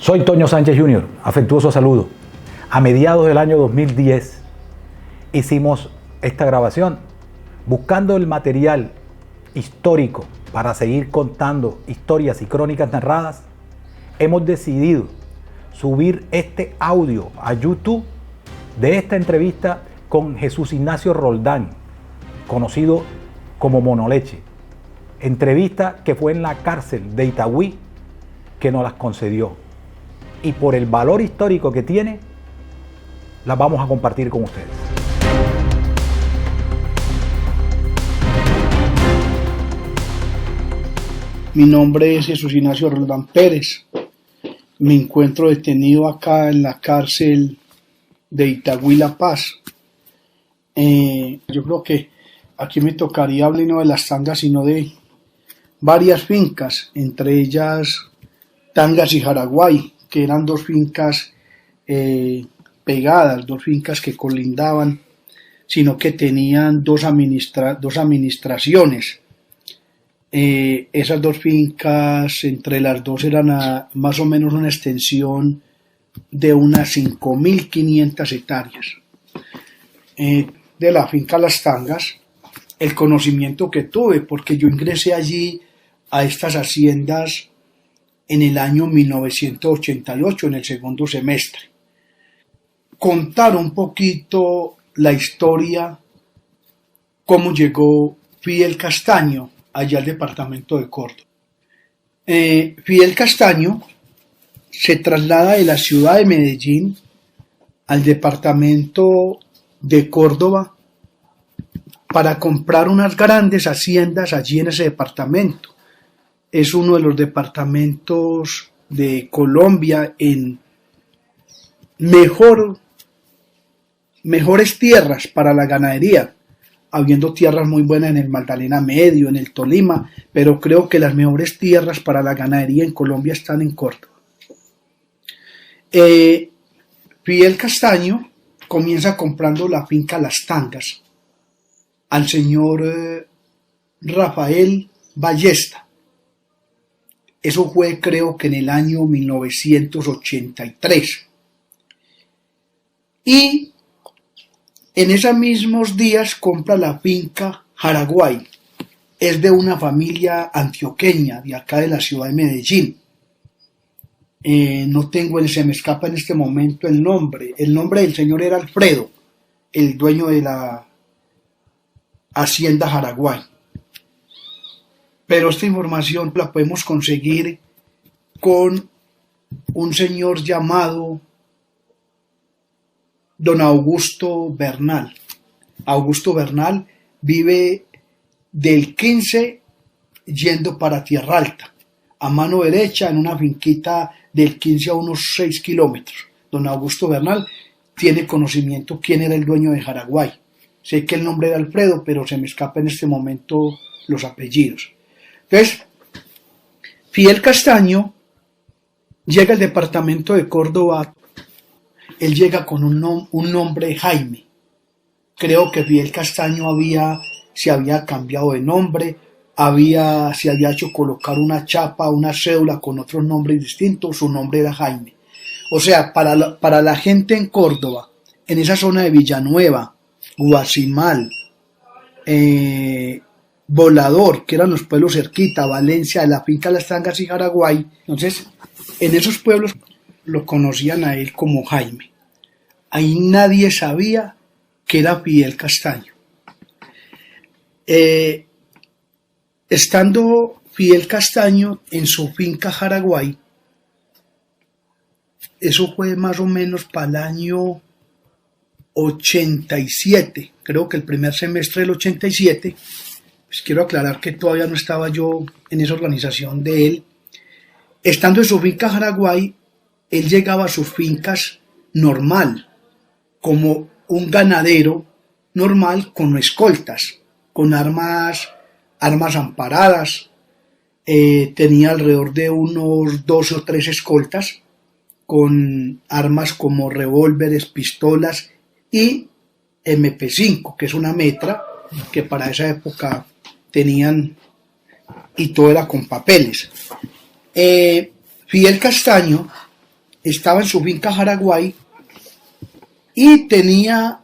Soy Toño Sánchez Jr., afectuoso saludo. A mediados del año 2010 hicimos esta grabación buscando el material histórico para seguir contando historias y crónicas narradas. Hemos decidido subir este audio a YouTube de esta entrevista con Jesús Ignacio Roldán, conocido como Monoleche. Entrevista que fue en la cárcel de Itagüí, que nos las concedió. Y por el valor histórico que tiene, las vamos a compartir con ustedes. Mi nombre es Jesús Ignacio Roldán Pérez. Me encuentro detenido acá en la cárcel de Itagüí, La Paz. Yo creo que aquí me tocaría hablar no de las tangas, sino de varias fincas, entre ellas Tangas y Jaraguay, que eran dos fincas pegadas, dos fincas que colindaban, sino que tenían dos administraciones. Esas dos fincas, entre las dos, eran más o menos una extensión de unas 5.500 hectáreas. De la finca Las Tangas, el conocimiento que tuve, porque yo ingresé allí a estas haciendas en el año 1988, en el segundo semestre. Contar un poquito la historia, cómo llegó Fidel Castaño allá al departamento de Córdoba. Fidel Castaño se traslada de la ciudad de Medellín al departamento de Córdoba para comprar unas grandes haciendas allí en ese departamento. Es uno de los departamentos de Colombia en mejores tierras para la ganadería, habiendo tierras muy buenas en el Magdalena Medio, en el Tolima, pero creo que las mejores tierras para la ganadería en Colombia están en Córdoba. Fidel Castaño comienza comprando la finca Las Tangas al señor Rafael Ballesta. Eso fue, creo que en el año 1983. Y en esos mismos días compra la finca Jaraguay. Es de una familia antioqueña, de acá de la ciudad de Medellín. No tengo, se me escapa en este momento el nombre. El nombre del señor era Alfredo, el dueño de la hacienda Jaraguay. Pero esta información la podemos conseguir con un señor llamado don Augusto Bernal. Augusto Bernal vive del 15 yendo para Tierra Alta, a mano derecha en una finquita del 15 a unos 6 kilómetros. Don Augusto Bernal tiene conocimiento quién era el dueño de Jaraguay. Sé que el nombre era Alfredo, pero se me escapa en este momento los apellidos. Entonces, Fidel Castaño llega al departamento de Córdoba. Él llega con un nombre Jaime. Creo que Fidel Castaño se había cambiado de nombre, se había hecho colocar una chapa, una cédula con otros nombres distintos, su nombre era Jaime. O sea, para la gente en Córdoba, en esa zona de Villanueva, Guasimal, Volador, que eran los pueblos cerquita, Valencia, de la finca Las Tangas y Jaraguay. Entonces, en esos pueblos lo conocían a él como Jaime. Ahí nadie sabía que era Fidel Castaño. Estando Fidel Castaño en su finca Jaraguay, eso fue más o menos para el año 87, creo que el primer semestre del 87. Pues quiero aclarar que todavía no estaba yo en esa organización de él. Estando en su finca Jaraguay, él llegaba a sus fincas normal, como un ganadero normal, con escoltas, con armas amparadas. Tenía alrededor de unos 12 o 13 escoltas, con armas como revólveres, pistolas y MP5, que es una metra que para esa época tenían, y todo era con papeles. Fidel Castaño estaba en su finca Jaraguay y tenía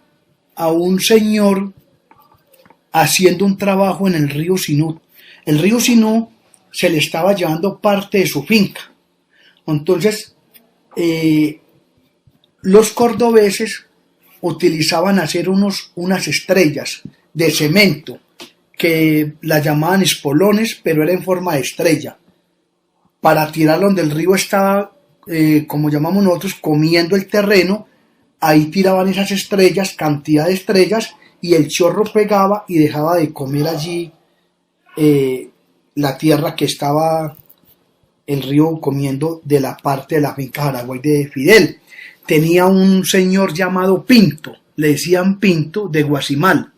a un señor haciendo un trabajo en el río Sinú. El río Sinú se le estaba llevando parte de su finca. Entonces, los cordobeses utilizaban hacer unas estrellas de cemento que las llamaban espolones, pero era en forma de estrella, para tirarlo donde el río estaba, como llamamos nosotros, comiendo el terreno. Ahí tiraban esas estrellas, cantidad de estrellas, y el chorro pegaba y dejaba de comer allí la tierra que estaba el río comiendo de la parte de la finca Jaraguay de Fidel. Tenía un señor llamado Pinto, le decían Pinto, de Guasimal,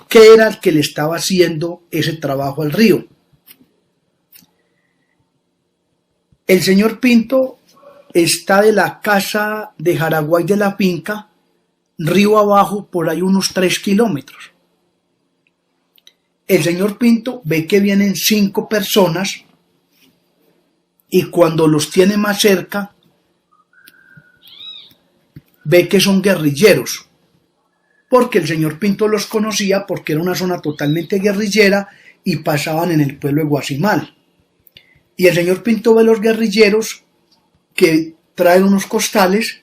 que era el que le estaba haciendo ese trabajo al río. El señor Pinto está de la casa de Jaraguay de la finca, río abajo, por ahí unos 3 kilómetros. El señor Pinto ve que vienen 5 personas y cuando los tiene más cerca, ve que son guerrilleros, porque el señor Pinto los conocía porque era una zona totalmente guerrillera y pasaban en el pueblo de Guasimal. Y el señor Pinto ve los guerrilleros que traen unos costales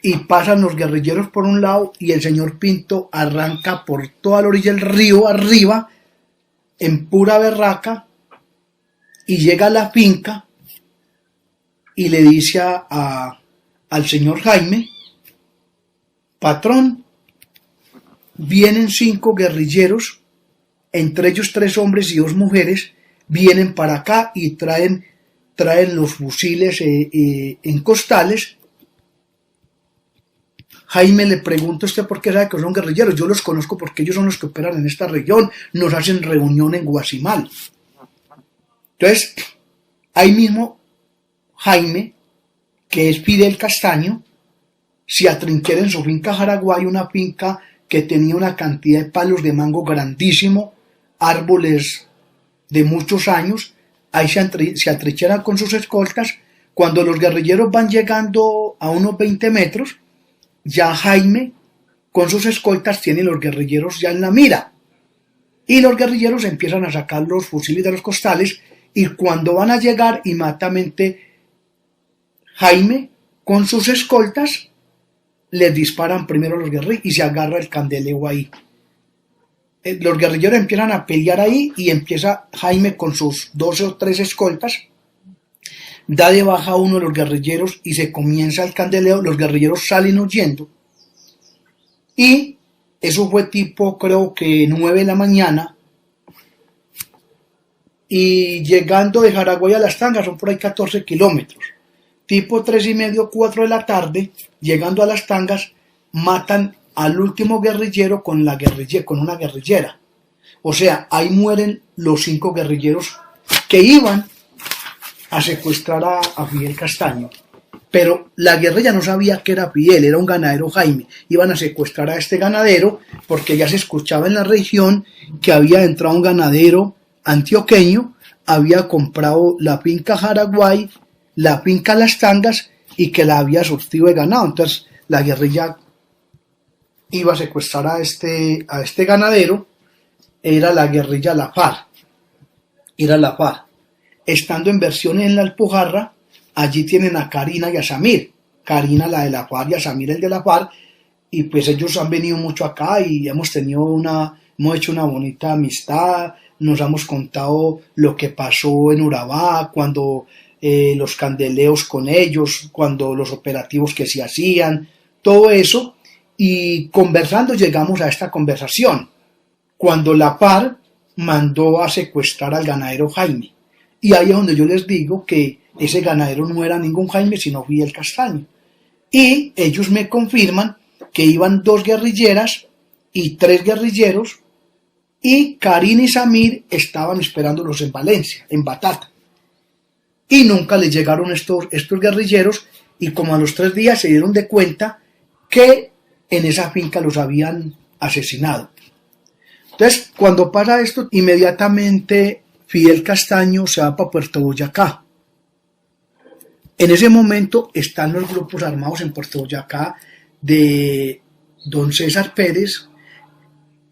y pasan los guerrilleros por un lado y el señor Pinto arranca por toda la orilla del río arriba en pura berraca y llega a la finca y le dice al señor Jaime: patrón, vienen 5 guerrilleros, entre ellos 3 hombres y 2 mujeres, vienen para acá y traen los fusiles en costales. Jaime le pregunta: ¿usted por qué sabe que son guerrilleros? Yo los conozco porque ellos son los que operan en esta región, nos hacen reunión en Guasimal. Entonces, ahí mismo Jaime, que es Fidel Castaño, se atrinchera en su finca Jaraguay, una finca que tenía una cantidad de palos de mango grandísimo, árboles de muchos años. Ahí se atrincheran con sus escoltas. Cuando los guerrilleros van llegando a unos 20 metros, ya Jaime con sus escoltas tiene los guerrilleros ya en la mira. Y los guerrilleros empiezan a sacar los fusiles de los costales y cuando van a llegar, inmediatamente Jaime con sus escoltas les disparan primero a los guerrilleros y se agarra el candeleo ahí. Los guerrilleros empiezan a pelear ahí y empieza Jaime con sus 12 o 13 escoltas, da de baja a uno de los guerrilleros y se comienza el candeleo. Los guerrilleros salen huyendo y eso fue tipo, creo que 9 de la mañana, y llegando de Jaraguay a Las Tangas son por ahí 14 kilómetros. Tipo 3:30, 4 de la tarde, llegando a Las Tangas, matan al último guerrillero con una guerrillera. O sea, ahí mueren los 5 guerrilleros que iban a secuestrar a Fidel Castaño. Pero la guerrilla no sabía que era Fidel, era un ganadero Jaime. Iban a secuestrar a este ganadero porque ya se escuchaba en la región que había entrado un ganadero antioqueño, había comprado la finca Jaraguay, la finca Las Tangas y que la había surtido de ganado. Entonces la guerrilla iba a secuestrar a este ganadero. Era la guerrilla La FARC. Estando en versiones en la Alpujarra, allí tienen a Karina y a Samir. Karina, la de la FARC, y a Samir, el de la FARC. Y pues ellos han venido mucho acá y hemos hecho una bonita amistad. Nos hemos contado lo que pasó en Urabá, cuando los candeleos con ellos, cuando los operativos que se hacían, todo eso. Y conversando llegamos a esta conversación, cuando la FARC mandó a secuestrar al ganadero Jaime. Y ahí es donde yo les digo que ese ganadero no era ningún Jaime, sino Fidel Castaño. Y ellos me confirman que iban 2 guerrilleras y 3 guerrilleros, y Karina y Samir estaban esperándolos en Valencia, en Batata. Y nunca les llegaron estos guerrilleros, y como a los 3 días se dieron de cuenta que en esa finca los habían asesinado. Entonces, cuando pasa esto, inmediatamente Fidel Castaño se va para Puerto Boyacá. En ese momento están los grupos armados en Puerto Boyacá de don César Pérez,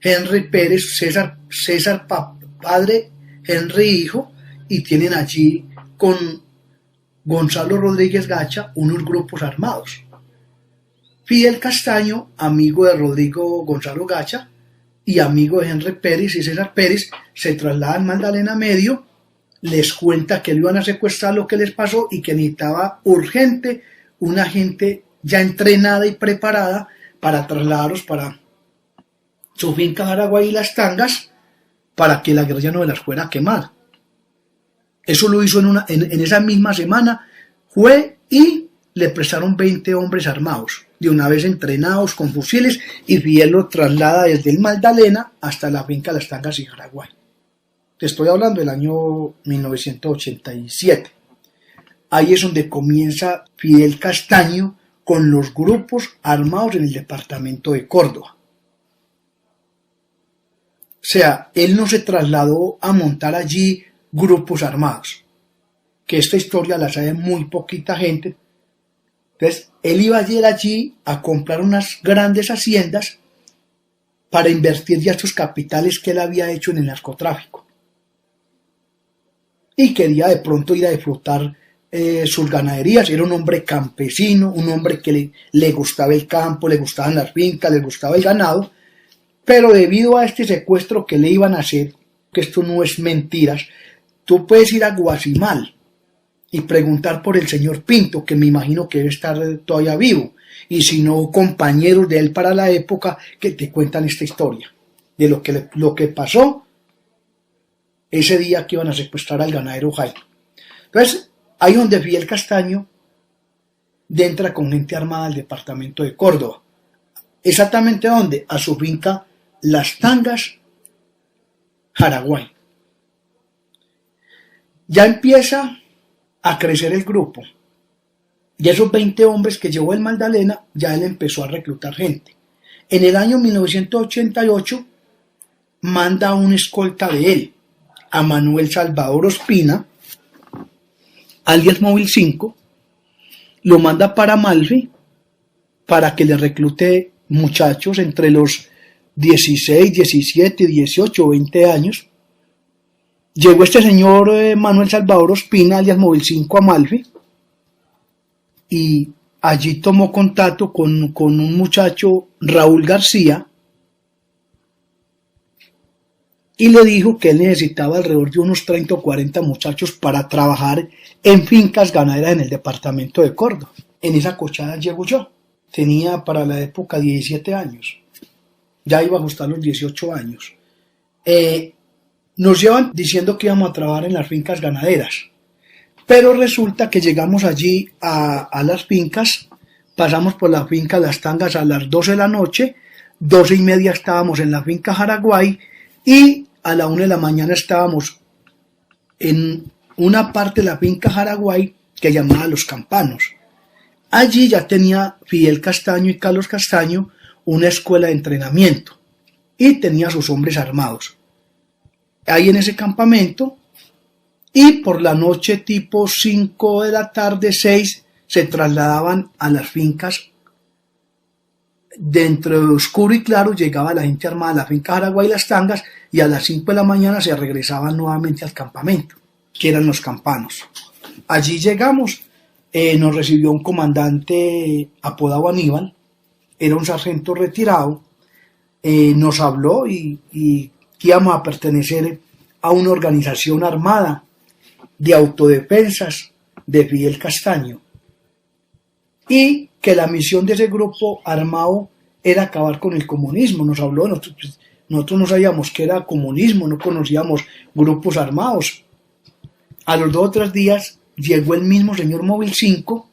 Henry Pérez, César padre, Henry hijo, y tienen allí con Gonzalo Rodríguez Gacha unos grupos armados. Fidel Castaño, amigo de Rodrigo Gonzalo Gacha y amigo de Henry Pérez y César Pérez, se trasladan a Magdalena Medio, les cuenta que le iban a secuestrar, lo que les pasó, y que necesitaba urgente una gente ya entrenada y preparada para trasladarlos para su finca Jaraguay y Las Tangas, para que la guerrilla no las fuera a quemar. Eso lo hizo en esa misma semana, fue y le prestaron 20 hombres armados, de una vez entrenados con fusiles, y Fidel lo traslada desde el Magdalena hasta la finca Las Tangas y Jaraguay. Te estoy hablando del año 1987. Ahí es donde comienza Fidel Castaño con los grupos armados en el departamento de Córdoba. O sea, él no se trasladó a montar allí grupos armados, que esta historia la sabe muy poquita gente. Entonces, él iba a ir allí a comprar unas grandes haciendas para invertir ya sus capitales que él había hecho en el narcotráfico. Y quería de pronto ir a disfrutar sus ganaderías. Era un hombre campesino, un hombre que le gustaba el campo, le gustaban las fincas, le gustaba el ganado, pero debido a este secuestro que le iban a hacer, que esto no es mentiras, tú puedes ir a Guasimal y preguntar por el señor Pinto, que me imagino que debe estar todavía vivo, y si no, compañeros de él para la época que te cuentan esta historia, de lo que pasó ese día que iban a secuestrar al ganadero Jaime. Entonces, ahí donde Fidel Castaño entra con gente armada al departamento de Córdoba. ¿Exactamente dónde? A su finca Las Tangas, Jaraguay. Ya empieza a crecer el grupo. Y esos 20 hombres que llevó el Magdalena, ya él empezó a reclutar gente. En el año 1988 manda un escolta de él, a Manuel Salvador Ospina, alias Móvil 5, lo manda para Amalfi para que le reclute muchachos entre los 16, 17, 18, 20 años. Llegó este señor Manuel Salvador Ospina, alias Móvil 5, a Amalfi, y allí tomó contacto con un muchacho, Raúl García, y le dijo que él necesitaba alrededor de unos 30 o 40 muchachos para trabajar en fincas ganaderas en el departamento de Córdoba. En esa cochada llego yo. Tenía para la época 17 años. Ya iba a ajustar los 18 años. Nos llevan diciendo que íbamos a trabajar en las fincas ganaderas. Pero resulta que llegamos allí a las fincas, pasamos por la finca Las Tangas a las 12 de la noche, 12:30 estábamos en la finca Jaraguay, y a la 1 de la mañana estábamos en una parte de la finca Jaraguay que llamaba Los Campanos. Allí ya tenía Fidel Castaño y Carlos Castaño una escuela de entrenamiento y tenía sus hombres armados. Ahí en ese campamento, y por la noche tipo 5 de la tarde, 6, se trasladaban a las fincas. Dentro de oscuro y claro llegaba la gente armada a la finca Jaraguay y Las Tangas, y a las 5 de la mañana se regresaban nuevamente al campamento, que eran Los Campanos. Allí llegamos, nos recibió un comandante apodado Aníbal, era un sargento retirado, nos habló y que íbamos a pertenecer a una organización armada de autodefensas de Fidel Castaño, y que la misión de ese grupo armado era acabar con el comunismo. Nos habló, nosotros no sabíamos qué era comunismo, no conocíamos grupos armados. A los 2 o 3 días llegó el mismo señor Móvil 5,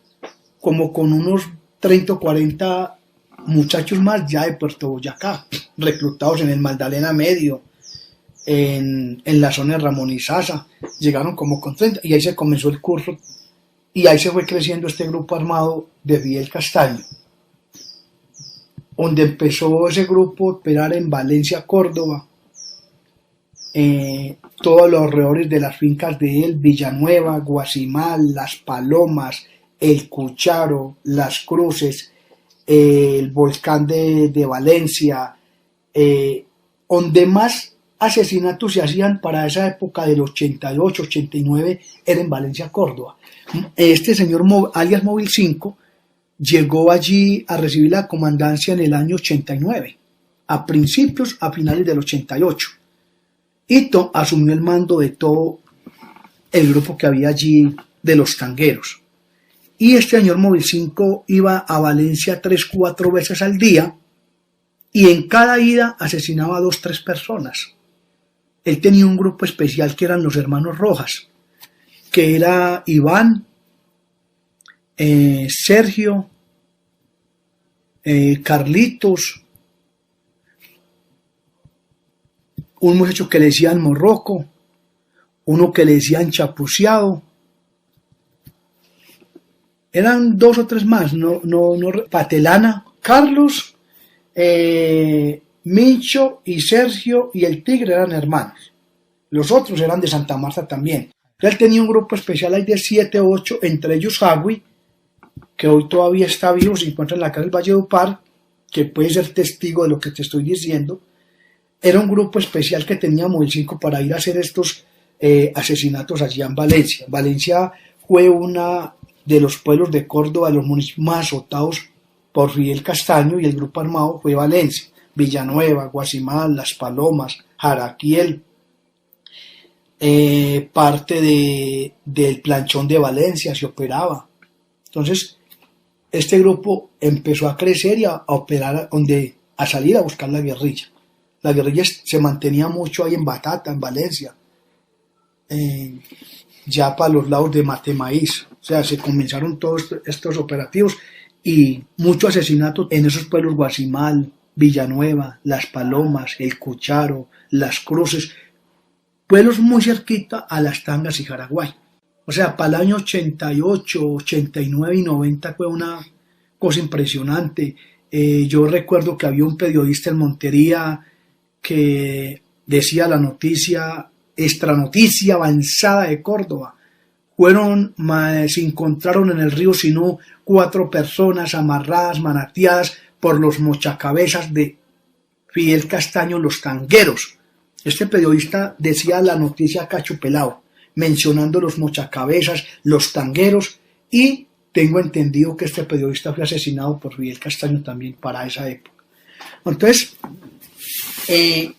como con unos 30 o 40 muchachos más ya de Puerto Boyacá, reclutados en el Magdalena Medio, en la zona de Ramón y Sasa. Llegaron como con 30, y ahí se comenzó el curso, y ahí se fue creciendo este grupo armado de Fidel Castaño, donde empezó ese grupo a operar en Valencia, Córdoba, todos los alrededores de las fincas de él, Villanueva, Guasimal, Las Palomas, El Cucharo, Las Cruces, el volcán de Valencia, donde más asesinatos se hacían para esa época del 88, 89, era en Valencia, Córdoba. Este señor, alias Móvil 5, llegó allí a recibir la comandancia en el año 89, a finales del 88. Y asumió el mando de todo el grupo que había allí de los tangueros. Y este señor Móvil 5 iba a Valencia 3-4 veces al día y en cada ida asesinaba a 2-3 personas. Él tenía un grupo especial que eran los hermanos Rojas, que era Iván, Sergio, Carlitos, un muchacho que le decían Morroco, uno que le decían Chapuceado. Eran 2 o 3 más, Patelana, Carlos, Mincho y Sergio y el Tigre eran hermanos. Los otros eran de Santa Marta también. Él tenía un grupo especial ahí de 7 o 8, entre ellos Hagui, que hoy todavía está vivo, se encuentra en la calle del Valledupar, que puede ser testigo de lo que te estoy diciendo. Era un grupo especial que tenía Móvil 5 para ir a hacer estos asesinatos allá en Valencia. Valencia fue una de los pueblos de Córdoba, de los municipios más azotados por Fidel Castaño, y el grupo armado fue Valencia, Villanueva, Guasimal, Las Palomas, Jaraquiel, parte del planchón de Valencia se operaba. Entonces, este grupo empezó a crecer y a operar, a salir a buscar la guerrilla. La guerrilla se mantenía mucho ahí en Batata, en Valencia, ya para los lados de Matemaíz. O sea, se comenzaron todos estos operativos y mucho asesinato en esos pueblos: Guasimal, Villanueva, Las Palomas, El Cucharo, Las Cruces, pueblos muy cerquita a Las Tangas y Jaraguay. O sea, para el año 88, 89 y 90 fue una cosa impresionante. Yo recuerdo que había un periodista en Montería que decía la noticia, extra noticia avanzada de Córdoba. Se encontraron en el río Sinú 4 personas amarradas, manateadas por los mochacabezas de Fidel Castaño, los tangueros. Este periodista decía la noticia cachupelao, mencionando los mochacabezas, los tangueros, y tengo entendido que este periodista fue asesinado por Fidel Castaño también para esa época. Entonces,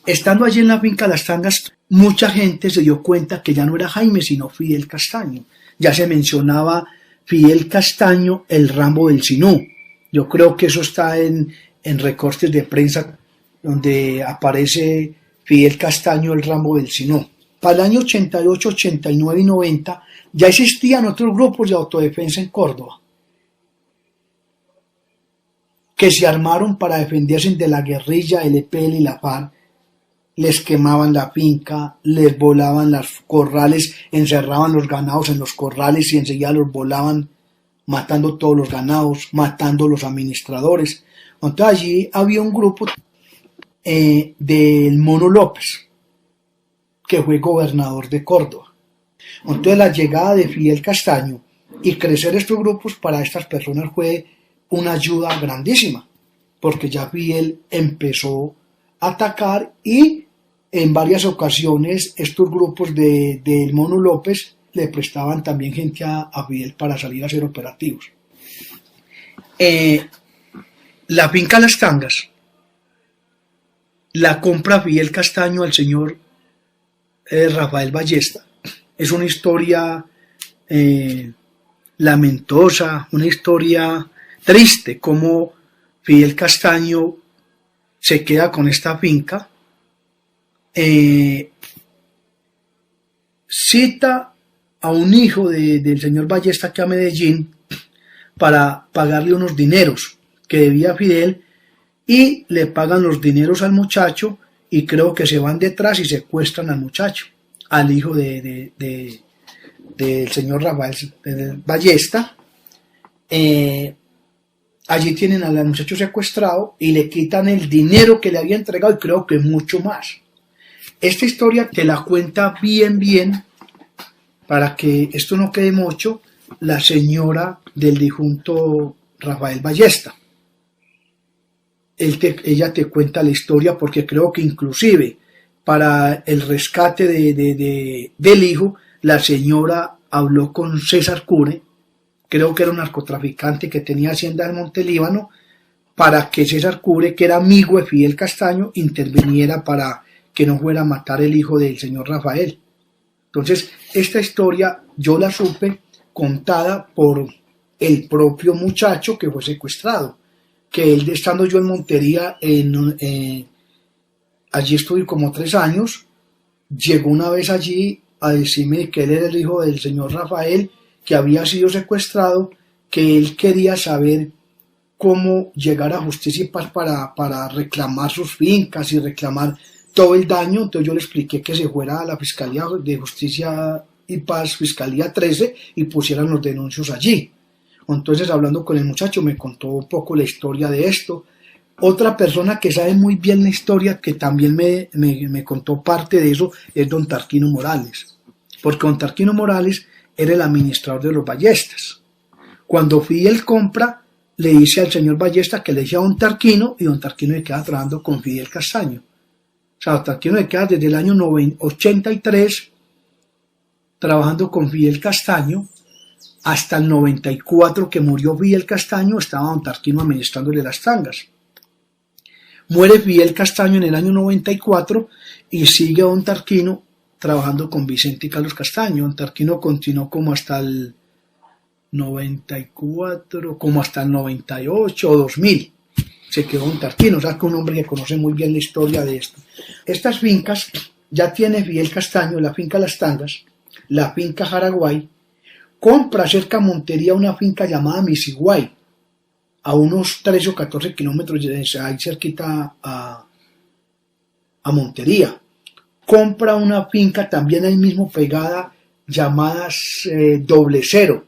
estando allí en la finca Las Tangas, mucha gente se dio cuenta que ya no era Jaime, sino Fidel Castaño. Ya se mencionaba Fidel Castaño, el Rambo del Sinú. Yo creo que eso está en recortes de prensa donde aparece Fidel Castaño, el Rambo del Sinú. Para el año 88, 89 y 90 ya existían otros grupos de autodefensa en Córdoba que se armaron para defenderse de la guerrilla, el EPL y la FARC. Les quemaban la finca, les volaban los corrales, encerraban los ganados en los corrales y enseguida los volaban, matando todos los ganados, matando los administradores. Entonces allí había un grupo del Mono López, que fue gobernador de Córdoba. Entonces la llegada de Fidel Castaño y crecer estos grupos para estas personas fue una ayuda grandísima, porque ya Fidel empezó a atacar y en varias ocasiones estos grupos del Mono López le prestaban también gente a Fidel para salir a hacer operativos. La finca Las Tangas la compra Fidel Castaño al señor Rafael Ballesta. Es una historia lamentosa, una historia triste, como Fidel Castaño se queda con esta finca, cita a un hijo del señor Ballesta aquí a Medellín para pagarle unos dineros que debía Fidel, y le pagan los dineros al muchacho y creo que se van detrás y secuestran al muchacho, al hijo del señor Rafael Ballesta. Allí tienen al muchacho secuestrado y le quitan el dinero que le había entregado y creo que mucho más. Esta historia te la cuenta bien para que esto no quede mucho. la señora del difunto Rafael Ballesta. Ella te cuenta la historia porque creo que inclusive para el rescate del hijo, la señora habló con César Cure, creo que era un narcotraficante que tenía hacienda en Montelíbano, para que César Cure, que era amigo de Fidel Castaño, interviniera para que no fuera a matar el hijo del señor Rafael. Entonces, esta historia yo la supe contada por el propio muchacho que fue secuestrado, que él, estando yo en Montería, allí estuve como 3 años, llegó una vez allí a decirme que él era el hijo del señor Rafael, que había sido secuestrado, que él quería saber cómo llegar a Justicia y Paz para reclamar sus fincas y reclamar todo el daño. Entonces yo le expliqué que se fuera a la Fiscalía de Justicia y Paz, Fiscalía 13, y pusieran los denuncios allí. Entonces, hablando con el muchacho, me contó un poco la historia de esto. Otra persona que sabe muy bien la historia, que también me contó parte de eso, es don Tarquino Morales. Porque don Tarquino Morales era el administrador de los Ballestas. Cuando Fidel compra, le dice al señor Ballesta que le dice a don Tarquino, y don Tarquino se queda trabajando con Fidel Castaño. O sea, don Tarquino se queda desde el año 83 trabajando con Fidel Castaño, hasta el 94 que murió Fidel Castaño, estaba don Tarquino administrándole las tangas. Muere Fidel Castaño en el año 94 y sigue don Tarquino trabajando con Vicente y Carlos Castaño. Don Tarquino continuó como hasta el 94, como hasta el 98 o 2000. Se quedó don Tarquino, o sea que un hombre que conoce muy bien la historia de esto. Estas fincas ya tiene Fidel Castaño, la finca Las Tangas, la finca Jaraguay. Compra cerca a Montería una finca llamada Misiguay, a unos 13 o 14 kilómetros ahí cerquita a Montería. Compra una finca también ahí mismo pegada llamada Doble Cero.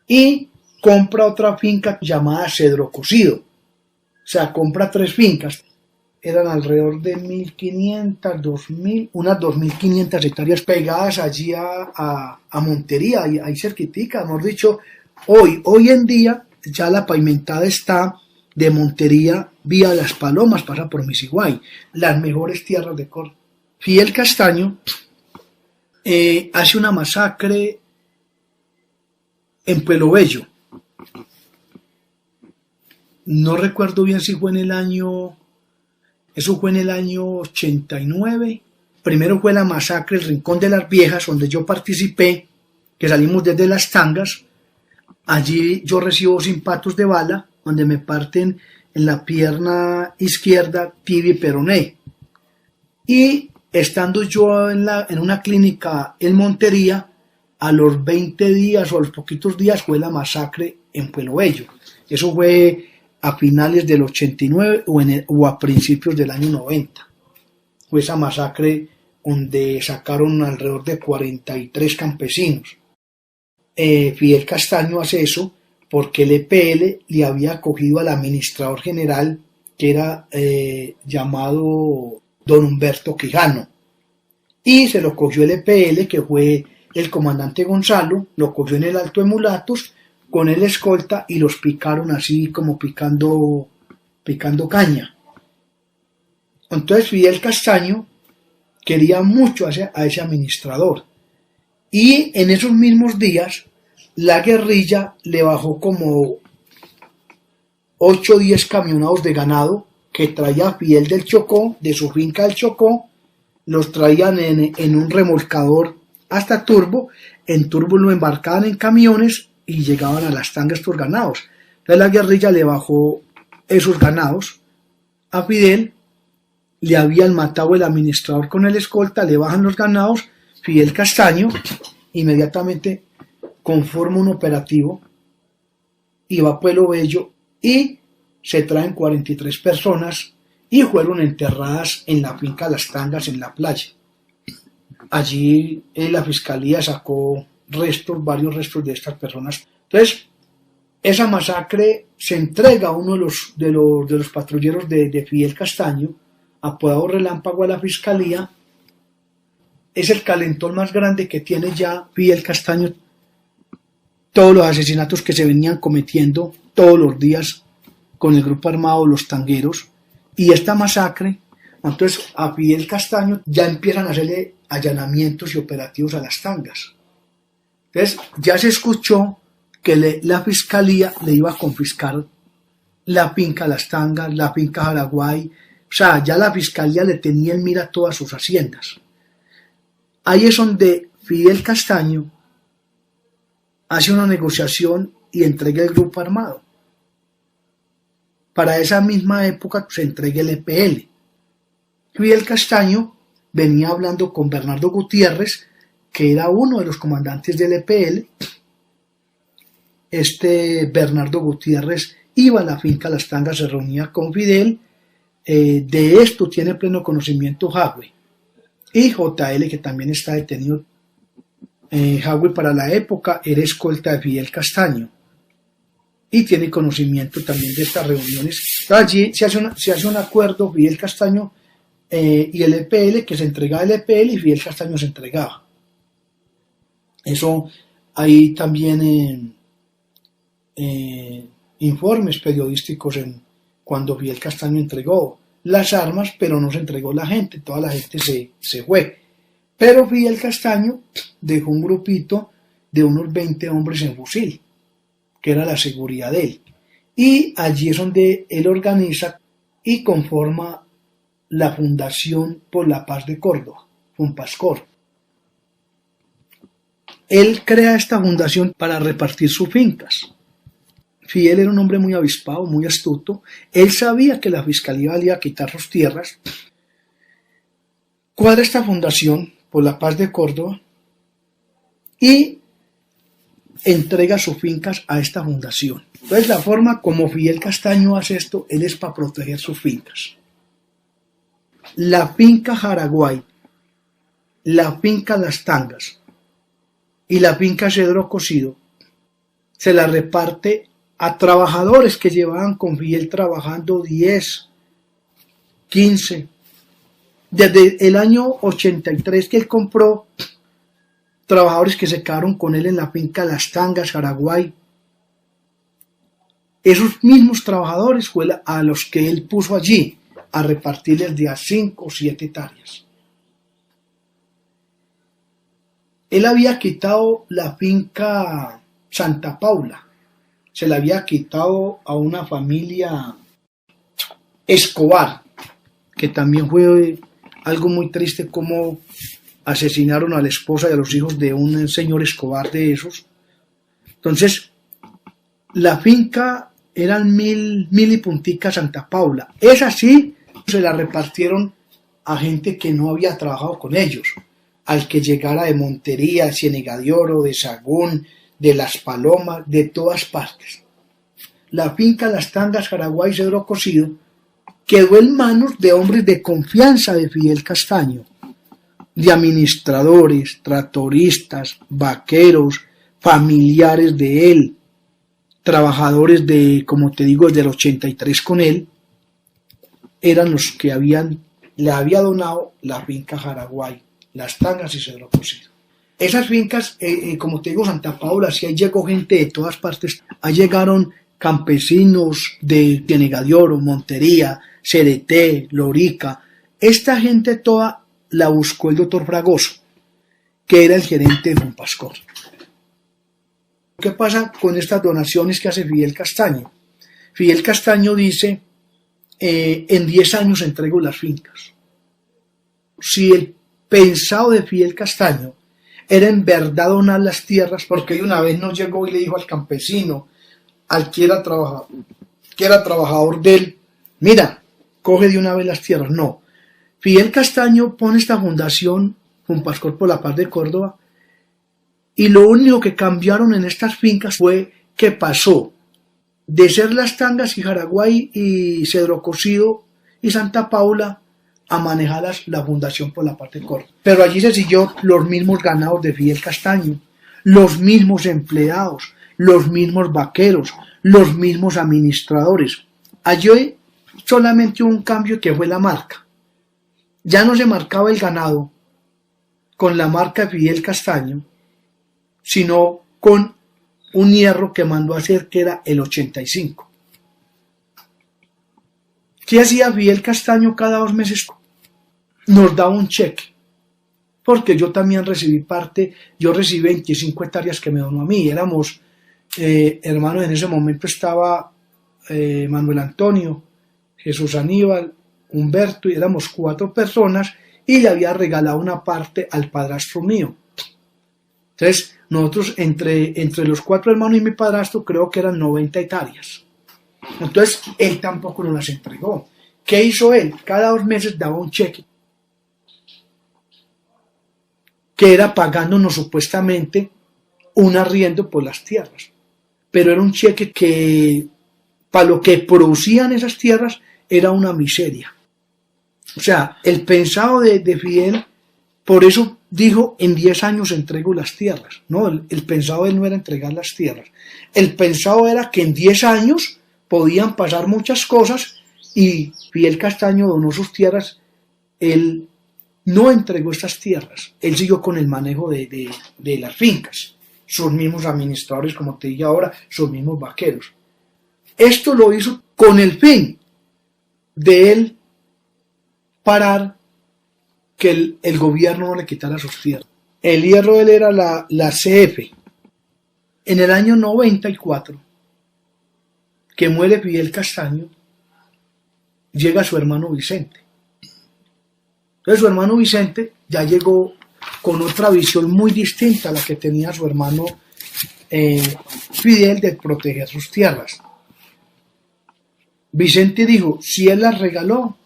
Y compra otra finca llamada Cedro Cocido. O sea, compra 3 fincas. Eran alrededor de 1.500, 2.000, unas 2.500 hectáreas pegadas allí a Montería, ahí cerquitica. Mejor dicho, hoy en día ya la pavimentada está de Montería vía Las Palomas, pasa por Misiguay, las mejores tierras de Córdoba. Fidel Castaño hace una masacre en Pueblo Bello. No recuerdo bien si fue en el año... Eso fue en el año 89. Primero fue la masacre El Rincón de las Viejas, donde yo participé, que salimos desde Las Tangas. Allí yo recibo 2 impactos de bala, donde me parten en la pierna izquierda, tibia y peroné. Y estando yo en una clínica en Montería, a los 20 días o a los poquitos días fue la masacre en Pueblo Bello. Eso fue a finales del 89 o a principios del año 90. Fue esa masacre donde sacaron alrededor de 43 campesinos. Fidel Castaño hace eso porque el EPL le había acogido al administrador general, que era llamado don Humberto Quijano, y se lo cogió el EPL, que fue el comandante Gonzalo, lo cogió en el Alto de Mulatos con el escolta y los picaron así como picando caña. Entonces Fidel Castaño quería mucho a ese administrador, y en esos mismos días la guerrilla le bajó como 8 o 10 camionados de ganado que traía Fidel del Chocó, de su finca del Chocó. Los traían en un remolcador hasta Turbo. En Turbo lo embarcaban en camiones y llegaban a Las Tangas estos ganados. Entonces la guerrilla le bajó esos ganados a Fidel, le habían matado el administrador con el escolta, le bajan los ganados. Fidel Castaño inmediatamente conforma un operativo y va a Pueblo Bello y se traen 43 personas y fueron enterradas en la finca Las Tangas, en la playa. Allí la fiscalía sacó varios restos de estas personas. Entonces, esa masacre se entrega a uno de los patrulleros de Fidel Castaño, apodado Relámpago, a la fiscalía. Es el calentón más grande que tiene ya Fidel Castaño todos los asesinatos que se venían cometiendo todos los días con el grupo armado, los tangueros, y esta masacre. Entonces a Fidel Castaño ya empiezan a hacerle allanamientos y operativos a las tangas. Entonces ya se escuchó que la fiscalía le iba a confiscar la finca Las Tangas, la finca Jaraguay. O sea, ya la fiscalía le tenía en mira todas sus haciendas. Ahí es donde Fidel Castaño hace una negociación y entrega el grupo armado. Para esa misma época se entrega el EPL. Fidel Castaño venía hablando con Bernardo Gutiérrez, que era uno de los comandantes del EPL. Bernardo Gutiérrez iba a la finca Las Tangas, se reunía con Fidel. De esto tiene pleno conocimiento Jagüe y JL, que también está detenido. Jagüe para la época era escolta de Fidel Castaño y tiene conocimiento también de estas reuniones. Allí se hace un acuerdo, Fidel Castaño y el EPL, que se entregaba el EPL y Fidel Castaño se entregaba. Eso hay también informes periodísticos cuando Fidel Castaño entregó las armas, pero no se entregó la gente, toda la gente se fue. Pero Fidel Castaño dejó un grupito de unos 20 hombres en fusil, que era la seguridad de él. Y allí es donde él organiza y conforma la Fundación por la Paz de Córdoba, Funpascor. Él crea esta fundación para repartir sus fincas. Fidel era un hombre muy avispado, muy astuto. Él sabía que la fiscalía le iba a quitar sus tierras. Cuadra esta fundación por la Paz de Córdoba y entrega sus fincas a esta fundación. Entonces la forma como Fidel Castaño hace esto, él es para proteger sus fincas. La finca Jaraguay, la finca Las Tangas y la finca Cedro Cocido se la reparte a trabajadores que llevaban con Fidel trabajando 10, 15. Desde el año 83 que él compró, trabajadores que se quedaron con él en la finca Las Tangas, Jaraguay. Esos mismos trabajadores fue a los que él puso allí a repartirles de a 5 o 7 hectáreas. Él había quitado la finca Santa Paula, se la había quitado a una familia Escobar, que también fue algo muy triste como asesinaron a la esposa y a los hijos de un señor Escobar de esos. Entonces, la finca eran mil y puntica Santa Paula. Esa sí se la repartieron a gente que no había trabajado con ellos, al que llegara de Montería, Ciénega de Oro, de Sagún, de Las Palomas, de todas partes. La finca Las Tangas, Jaraguay, Cedro Cocido quedó en manos de hombres de confianza de Fidel Castaño, de administradores, tractoristas, vaqueros, familiares de él, trabajadores de, como te digo, desde el 83 con él, eran los que le había donado la finca Jaraguay, Las Tangas y Cedro Cocido. Esas fincas, como te digo, Santa Paula, sí, ahí llegó gente de todas partes. Ahí llegaron campesinos de Ciénega de Oro, Montería, Cereté, Lorica. Esta gente toda la buscó el doctor Fragoso, que era el gerente de Funpascor. ¿Qué pasa con estas donaciones que hace Fidel Castaño? Fidel Castaño dice, en 10 años entrego las fincas. Si el pensado de Fidel Castaño era en verdad donar las tierras, porque de una vez no llegó y le dijo al campesino, al que era trabajador de él, mira, coge de una vez las tierras. No. Fidel Castaño pone esta fundación, Funpascor por la Paz de Córdoba, y lo único que cambiaron en estas fincas fue que pasó de ser Las Tangas y Jaraguay y Cedro Cocido y Santa Paula a manejar la Fundación por la Paz de Córdoba. Pero allí se siguió los mismos ganados de Fidel Castaño, los mismos empleados, los mismos vaqueros, los mismos administradores. Allí solamente hubo un cambio que fue la marca. Ya no se marcaba el ganado con la marca de Fidel Castaño, sino con un hierro que mandó a hacer que era el 85. ¿Qué hacía Fidel Castaño cada 2 meses? Nos daba un cheque, porque yo también recibí parte, yo recibí 25 hectáreas que me donó a mí, éramos hermanos, en ese momento estaba Manuel Antonio, Jesús Aníbal, Humberto, y éramos 4 personas, y le había regalado una parte al padrastro mío. Entonces, nosotros, entre los 4 hermanos y mi padrastro, creo que eran 90 hectáreas. Entonces, él tampoco nos las entregó. ¿Qué hizo él? Cada 2 meses daba un cheque, que era pagándonos supuestamente un arriendo por las tierras. Pero era un cheque que, para lo que producían esas tierras, era una miseria. O sea, el pensado de Fidel, por eso dijo, en 10 años entrego las tierras. No, el pensado de él no era entregar las tierras. El pensado era que en 10 años podían pasar muchas cosas y Fidel Castaño donó sus tierras. Él no entregó estas tierras. Él siguió con el manejo de las fincas. Sus mismos administradores, como te dije ahora, sus mismos vaqueros. Esto lo hizo con el fin de él parar que el gobierno no le quitara sus tierras. El hierro de él era la CF. En el año 94, que muere Fidel Castaño, llega su hermano Vicente. Entonces su hermano Vicente ya llegó con otra visión muy distinta a la que tenía su hermano Fidel de proteger sus tierras. Vicente dijo, si él las regaló,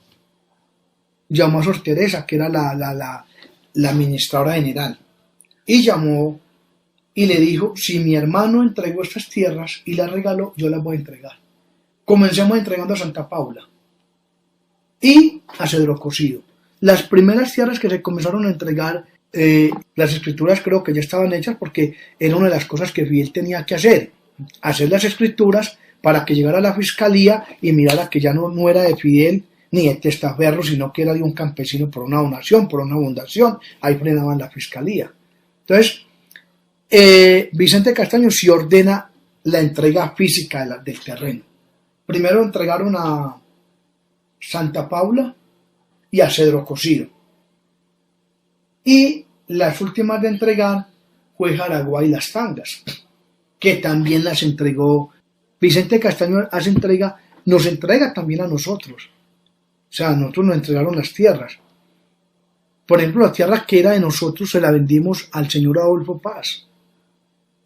llamó a Sor Teresa, que era la administradora general, y llamó y le dijo, si mi hermano entregó estas tierras y las regaló, yo las voy a entregar. Comencemos entregando a Santa Paula y a Cedro Cocido. Las primeras tierras que se comenzaron a entregar, las escrituras creo que ya estaban hechas, porque era una de las cosas que Fidel tenía que hacer las escrituras para que llegara a la fiscalía y mirara que ya no era de Fidel ni de testaferro, sino que era de un campesino por una donación, por una fundación. Ahí frenaban la fiscalía. Entonces, Vicente Castaño sí ordena la entrega física del terreno. Primero entregaron a Santa Paula y a Cedro Cocido. Y las últimas de entregar fue Jaraguá y Las Tangas, que también las entregó. Vicente Castaño nos entrega también a nosotros. O sea, a nosotros nos entregaron las tierras. Por ejemplo, la tierra que era de nosotros se la vendimos al señor Adolfo Paz.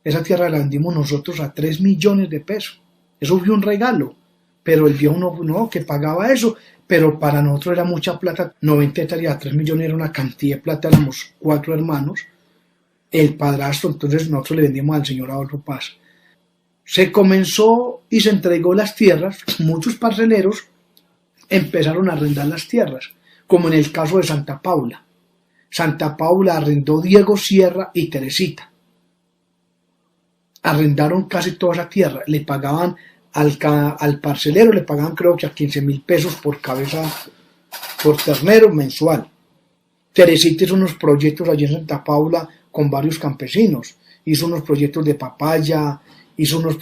Esa tierra la vendimos nosotros a 3 millones de pesos. Eso fue un regalo. Pero el viejo no, que pagaba eso. Pero para nosotros era mucha plata. 90 hectáreas a 3 millones era una cantidad de plata. Éramos 4 hermanos. El padrastro, entonces nosotros le vendimos al señor Adolfo Paz. Se comenzó y se entregó las tierras. Muchos parceleros empezaron a arrendar las tierras, como en el caso de Santa Paula. Santa Paula arrendó Diego Sierra y Teresita. Arrendaron casi toda esa tierra. Le pagaban al parcelero, le pagaban creo que a 15,000 pesos por cabeza, por ternero mensual. Teresita hizo unos proyectos allí en Santa Paula con varios campesinos. Hizo unos proyectos de papaya, hizo unos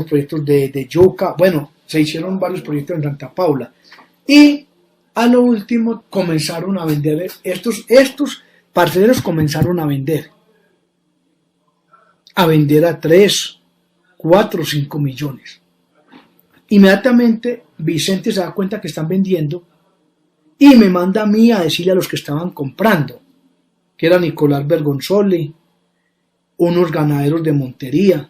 proyectos de yuca. Bueno, se hicieron varios proyectos en Santa Paula. Y a lo último comenzaron a vender, estos parceleros comenzaron a vender a 3, 4, 5 millones. Inmediatamente Vicente se da cuenta que están vendiendo y me manda a mí a decirle a los que estaban comprando, que era Nicolás Bergonzoli, unos ganaderos de Montería.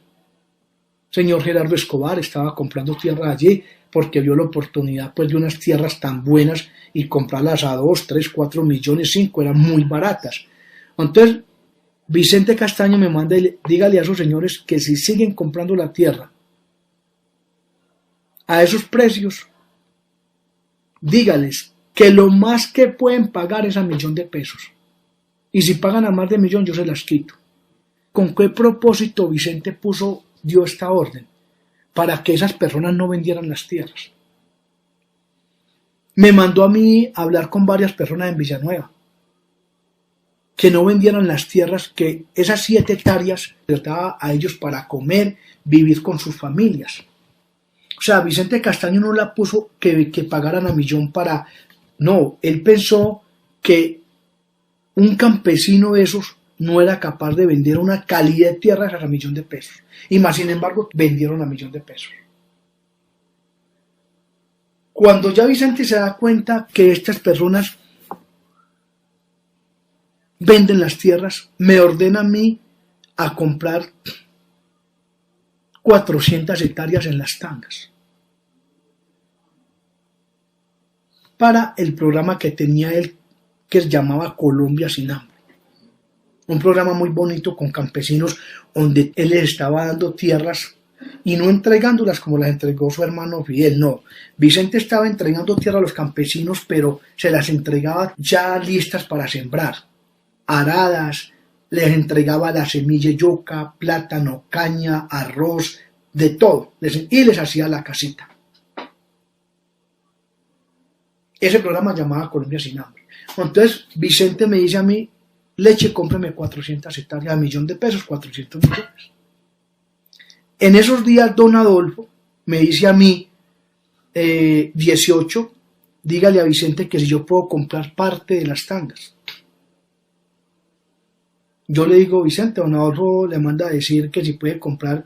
Señor Gerardo Escobar estaba comprando tierras allí porque vio la oportunidad pues de unas tierras tan buenas y comprarlas a 2, 3, 4 millones, 5, eran muy baratas. Entonces Vicente Castaño me manda y dígale a esos señores que si siguen comprando la tierra a esos precios, dígales que lo más que pueden pagar es a 1.000.000 de pesos. Y si pagan a más de 1.000.000 yo se las quito. ¿Con qué propósito Vicente dio esta orden? Para que esas personas no vendieran las tierras. Me mandó a mí a hablar con varias personas en Villanueva. que no vendieran las tierras, que esas 7 hectáreas les daba a ellos para comer, vivir con sus familias. O sea, Vicente Castaño no la puso que pagaran a 1.000.000 para... No, él pensó que un campesino de esos no era capaz de vender una calidad de tierras a 1.000.000 de pesos. Y más sin embargo, vendieron a 1.000.000 de pesos. Cuando ya Vicente se da cuenta que estas personas venden las tierras, me ordena a mí a comprar 400 hectáreas en Las Tangas para el programa que tenía él, que se llamaba Colombia sin hambre. Un programa muy bonito con campesinos donde él les estaba dando tierras y no entregándolas como las entregó su hermano Fidel, no. Vicente estaba entregando tierra a los campesinos, pero se las entregaba ya listas para sembrar, aradas, les entregaba la semilla de yuca, plátano, caña, arroz, de todo, y les hacía la casita. Ese programa llamaba Colombia sin hambre. Entonces Vicente me dice a mí, Leche, cómprame 400 hectáreas, a 1.000.000 de pesos, 400 millones. En esos días don Adolfo me dice a mí, 18, dígale a Vicente que si yo puedo comprar parte de Las Tangas. Yo le digo, Vicente, don Adolfo le manda a decir que si puede comprar.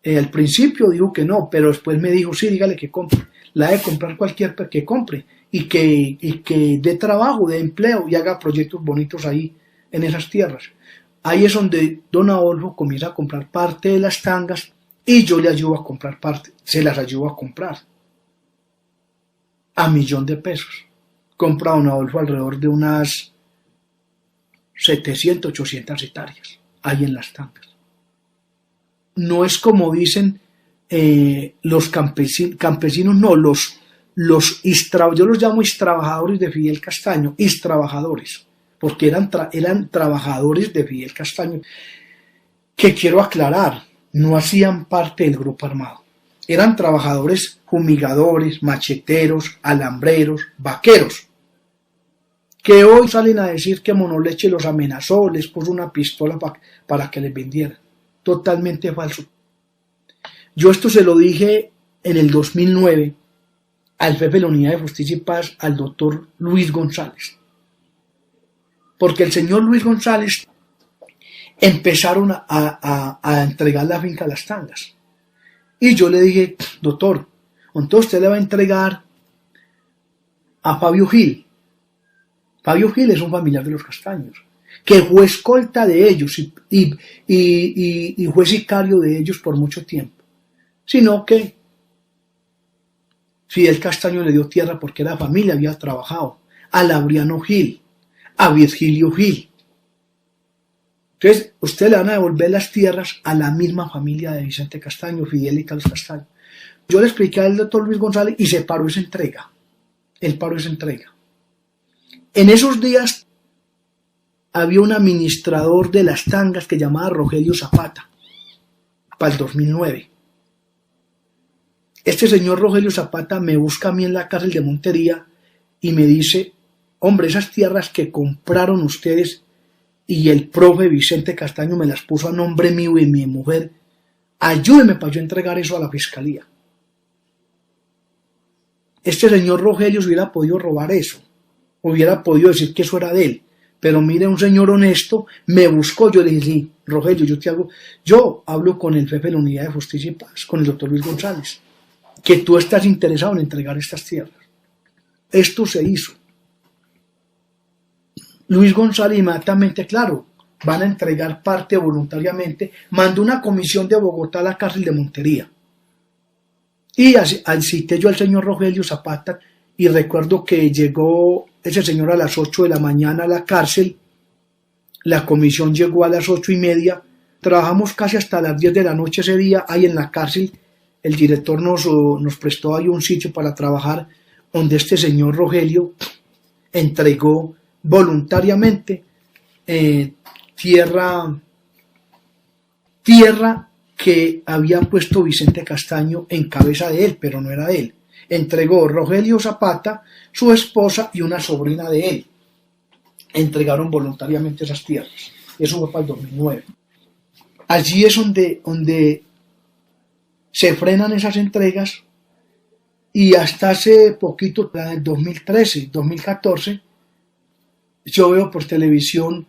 Al principio dijo que no, pero después me dijo, sí, dígale que compre. La de comprar cualquier que compre y que dé trabajo, dé empleo y haga proyectos bonitos ahí en esas tierras. Ahí es donde don Adolfo comienza a comprar parte de Las Tangas y yo le ayudo a comprar parte, se las ayudo a comprar a 1.000.000 de pesos. Compra don Adolfo alrededor de unas 700, 800 hectáreas ahí en Las Tangas. No es como dicen los campesinos, no, yo los llamo trabajadores de Fidel Castaño, trabajadores, porque eran trabajadores de Fidel Castaño, que quiero aclarar, no hacían parte del grupo armado, eran trabajadores fumigadores, macheteros, alambreros, vaqueros, que hoy salen a decir que Monoleche los amenazó, les puso una pistola para que les vendieran. Totalmente falso. Yo esto se lo dije en el 2009 al jefe de la Unidad de Justicia y Paz, al doctor Luis González. Porque el señor Luis González empezaron a entregar la finca a Las Tangas. Y yo le dije, doctor, entonces usted le va a entregar a Fabio Gil. Fabio Gil es un familiar de los Castaños, que fue escolta de ellos y fue sicario de ellos por mucho tiempo, sino que Fidel Castaño le dio tierra porque la familia había trabajado, a Laureano Gil, a Virgilio Gil. Entonces, usted le van a devolver las tierras a la misma familia de Vicente Castaño, Fidel y Carlos Castaño. Yo le expliqué al doctor Luis González y se paró esa entrega. Él paró esa entrega. En esos días había un administrador de Las Tangas que llamaba Rogelio Zapata, para el 2009. Este señor Rogelio Zapata me busca a mí en la cárcel de Montería y me dice, hombre, esas tierras que compraron ustedes y el profe Vicente Castaño me las puso a nombre mío y mi mujer, ayúdeme para yo entregar eso a la fiscalía. Este señor Rogelio se hubiera podido robar eso, hubiera podido decir que eso era de él, pero mire, un señor honesto me buscó, yo le dije, sí, Rogelio, yo hablo con el jefe de la Unidad de Justicia y Paz, con el doctor Luis González, que tú estás interesado en entregar estas tierras. Esto se hizo. Luis González inmediatamente, claro, van a entregar parte voluntariamente, mandó una comisión de Bogotá a la cárcel de Montería. Y cité yo al señor Rogelio Zapata y recuerdo que llegó ese señor a las 8 de la mañana a la cárcel, la comisión llegó a las 8:30, trabajamos casi hasta las 10 de la noche ese día ahí en la cárcel, el director nos prestó ahí un sitio para trabajar donde este señor Rogelio entregó voluntariamente tierra que había puesto Vicente Castaño en cabeza de él, pero no era de él. Entregó Rogelio Zapata, su esposa y una sobrina de él. entregaron voluntariamente esas tierras. Eso fue para el 2009. Allí es donde se frenan esas entregas, y hasta hace poquito, en el 2013, 2014, yo veo por televisión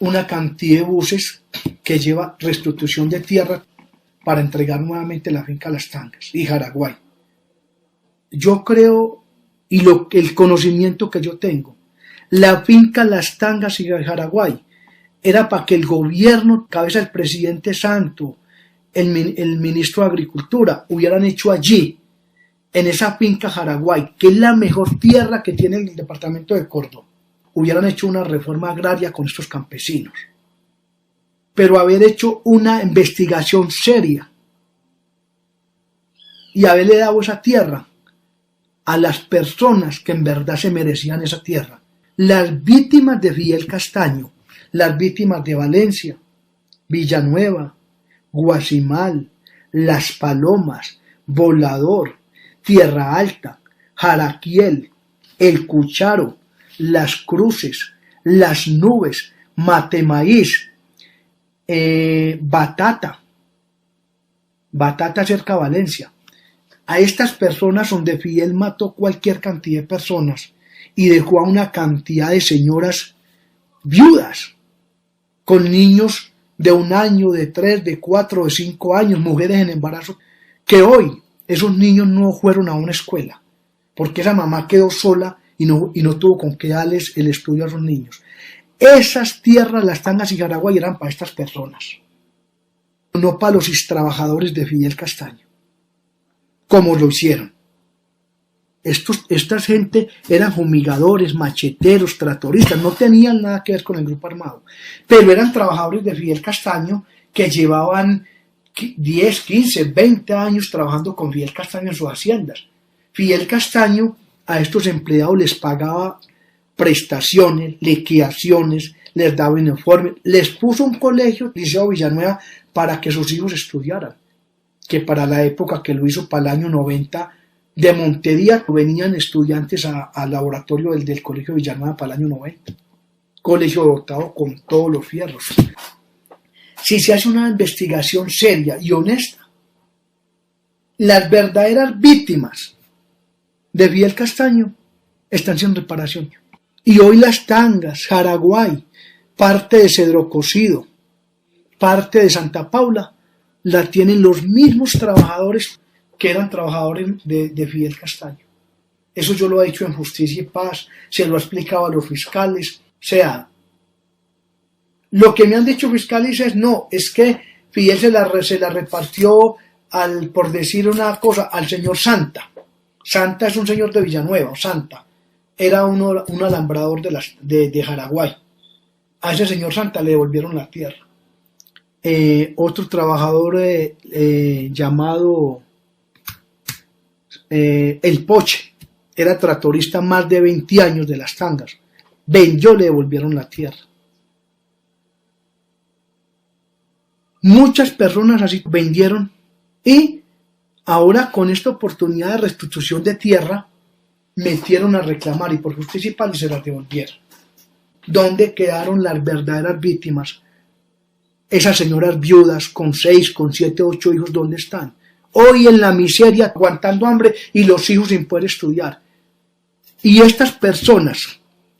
una cantidad de buses que lleva restitución de tierra para entregar nuevamente la finca Las Tangas y Jaraguay. Yo creo, y el conocimiento que yo tengo, la finca Las Tangas y Jaraguay era para que el gobierno, cabeza del presidente Santo, el ministro de Agricultura, hubieran hecho allí, en esa finca Jaraguay, que es la mejor tierra que tiene el departamento de Córdoba, hubieran hecho una reforma agraria con estos campesinos. Pero haber hecho una investigación seria y haberle dado esa tierra a las personas que en verdad se merecían esa tierra. Las víctimas de Fidel Castaño, las víctimas de Valencia, Villanueva, Guasimal, Las Palomas, Volador, Tierra Alta, Jaraquiel, El Cucharo, Las Cruces, Las Nubes, Matemaíz, Batata cerca de Valencia. A estas personas donde Fidel mató cualquier cantidad de personas y dejó a una cantidad de señoras viudas, con niños de 1 año, de 3, de 4, de 5 años, mujeres en embarazo, que hoy esos niños no fueron a una escuela, porque esa mamá quedó sola y no tuvo con qué darles el estudio a esos niños. Esas tierras, Las Tangas y Jaraguay, eran para estas personas, no para los trabajadores de Fidel Castaño, como lo hicieron. Esta gente eran fumigadores, macheteros, tractoristas, no tenían nada que ver con el grupo armado, pero eran trabajadores de Fidel Castaño que llevaban 10, 15, 20 años trabajando con Fidel Castaño en sus haciendas. Fidel Castaño a estos empleados les pagaba prestaciones, liquidaciones, les daba uniformes, les puso un colegio, Liceo Villanueva, para que sus hijos estudiaran, que para la época que lo hizo, para el año 90, de Montería venían estudiantes al laboratorio del Colegio Villanueva para el año 90. Colegio dotado con todos los fierros. Si se hace una investigación seria y honesta, las verdaderas víctimas de Fidel Castaño están sin reparación. Y hoy Las Tangas, Jaraguay, parte de Cedro Cocido, parte de Santa Paula, la tienen los mismos trabajadores que eran trabajadores de Fidel Castaño. Eso yo lo he dicho en Justicia y Paz, se lo he explicado a los fiscales. O sea, lo que me han dicho fiscales es que Fidel se la repartió, por decir una cosa, al señor Santa. Santa es un señor de Villanueva, Santa. Era un alambrador de Jaraguay. A ese señor Santa le devolvieron la tierra. Otro trabajador llamado El Poche, era tractorista más de 20 años de Las Tangas. Vendió, le devolvieron la tierra. Muchas personas así vendieron, y ahora con esta oportunidad de restitución de tierra metieron a reclamar, y por justicia y paz se las devolvieron. ¿Dónde quedaron las verdaderas víctimas? Esas señoras viudas con 6, con 7, 8 hijos, ¿dónde están? Hoy en la miseria, aguantando hambre, y los hijos sin poder estudiar. Y estas personas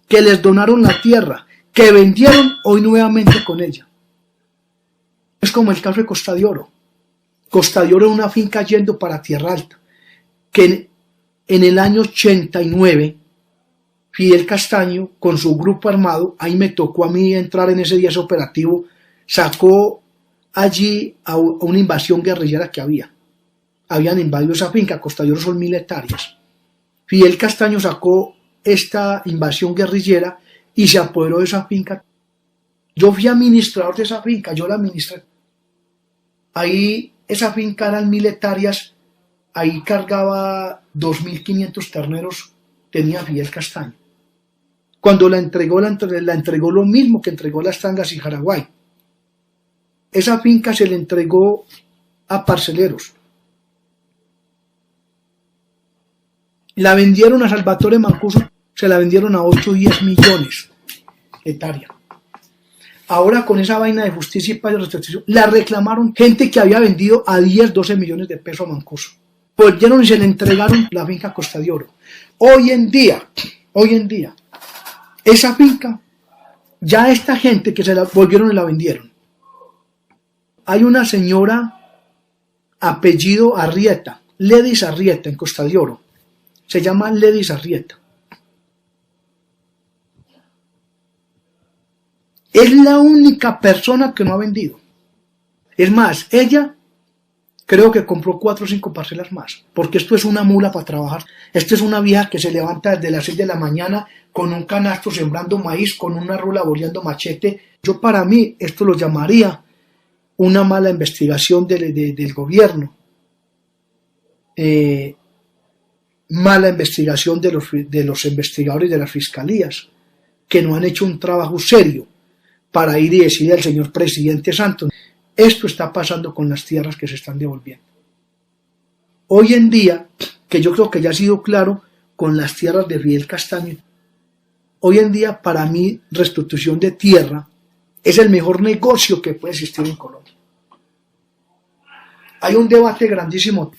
que les donaron la tierra, que vendieron, hoy nuevamente con ella. Es como el caso de Costa de Oro. Costa de Oro es una finca yendo para Tierra Alta, que en el año 89, Fidel Castaño, con su grupo armado, ahí me tocó a mí entrar en ese día, ese operativo, sacó allí a una invasión guerrillera que habían invadido esa finca. Costa de Oro son 1000 hectáreas. Fidel Castaño sacó esta invasión guerrillera y se apoderó de esa finca. Yo fui administrador de esa finca, yo la administré. Ahí, esa finca eran 1000 hectáreas, ahí cargaba 2500 terneros, tenía Fidel Castaño. Cuando la entregó lo mismo que entregó Las Tangas y Jaraguay. Esa finca se le entregó a parceleros. La vendieron a Salvatore Mancuso, se la vendieron a 8 o 10 millones. hectárea. Ahora con esa vaina de justicia y paz y restitución, la reclamaron gente que había vendido a 10, 12 millones de pesos a Mancuso. Volvieron y se le entregaron la finca Costa de Oro. Hoy en día, esa finca, ya esta gente que se la volvieron y la vendieron. Hay una señora apellido Arrieta, Ledis Arrieta, en Costa de Oro. Se llama Ledis Arrieta. Es la única persona que no ha vendido. Es más, ella creo que compró 4 o 5 parcelas más, porque esto es una mula para trabajar. Esto es una vieja que se levanta desde las 6 de la mañana con un canasto sembrando maíz, con una rula boleando machete. Yo para mí esto lo llamaría una mala investigación del gobierno, mala investigación de los investigadores de las fiscalías, que no han hecho un trabajo serio para ir y decirle al señor presidente Santos, esto está pasando con las tierras que se están devolviendo. Hoy en día, que yo creo que ya ha sido claro con las tierras de Fidel Castaño, hoy en día para mí restitución de tierra es el mejor negocio que puede existir en Colombia. Hay un debate grandísimo.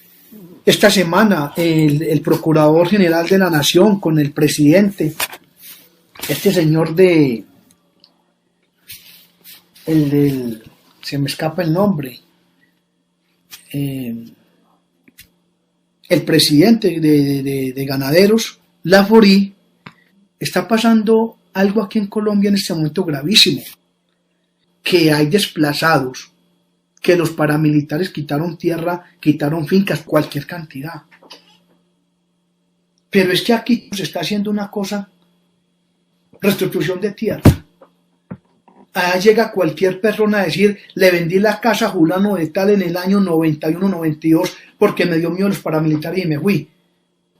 Esta semana el Procurador General de la Nación con el presidente, este señor se me escapa el nombre, el presidente de Ganaderos, Laforí, está pasando algo aquí en Colombia en este momento gravísimo, que hay desplazados, que los paramilitares quitaron tierra, quitaron fincas, cualquier cantidad. Pero es que aquí se está haciendo una cosa, restitución de tierra. Allá llega cualquier persona a decir, le vendí la casa a Julano de tal en el año 91, 92, porque me dio miedo los paramilitares y me fui.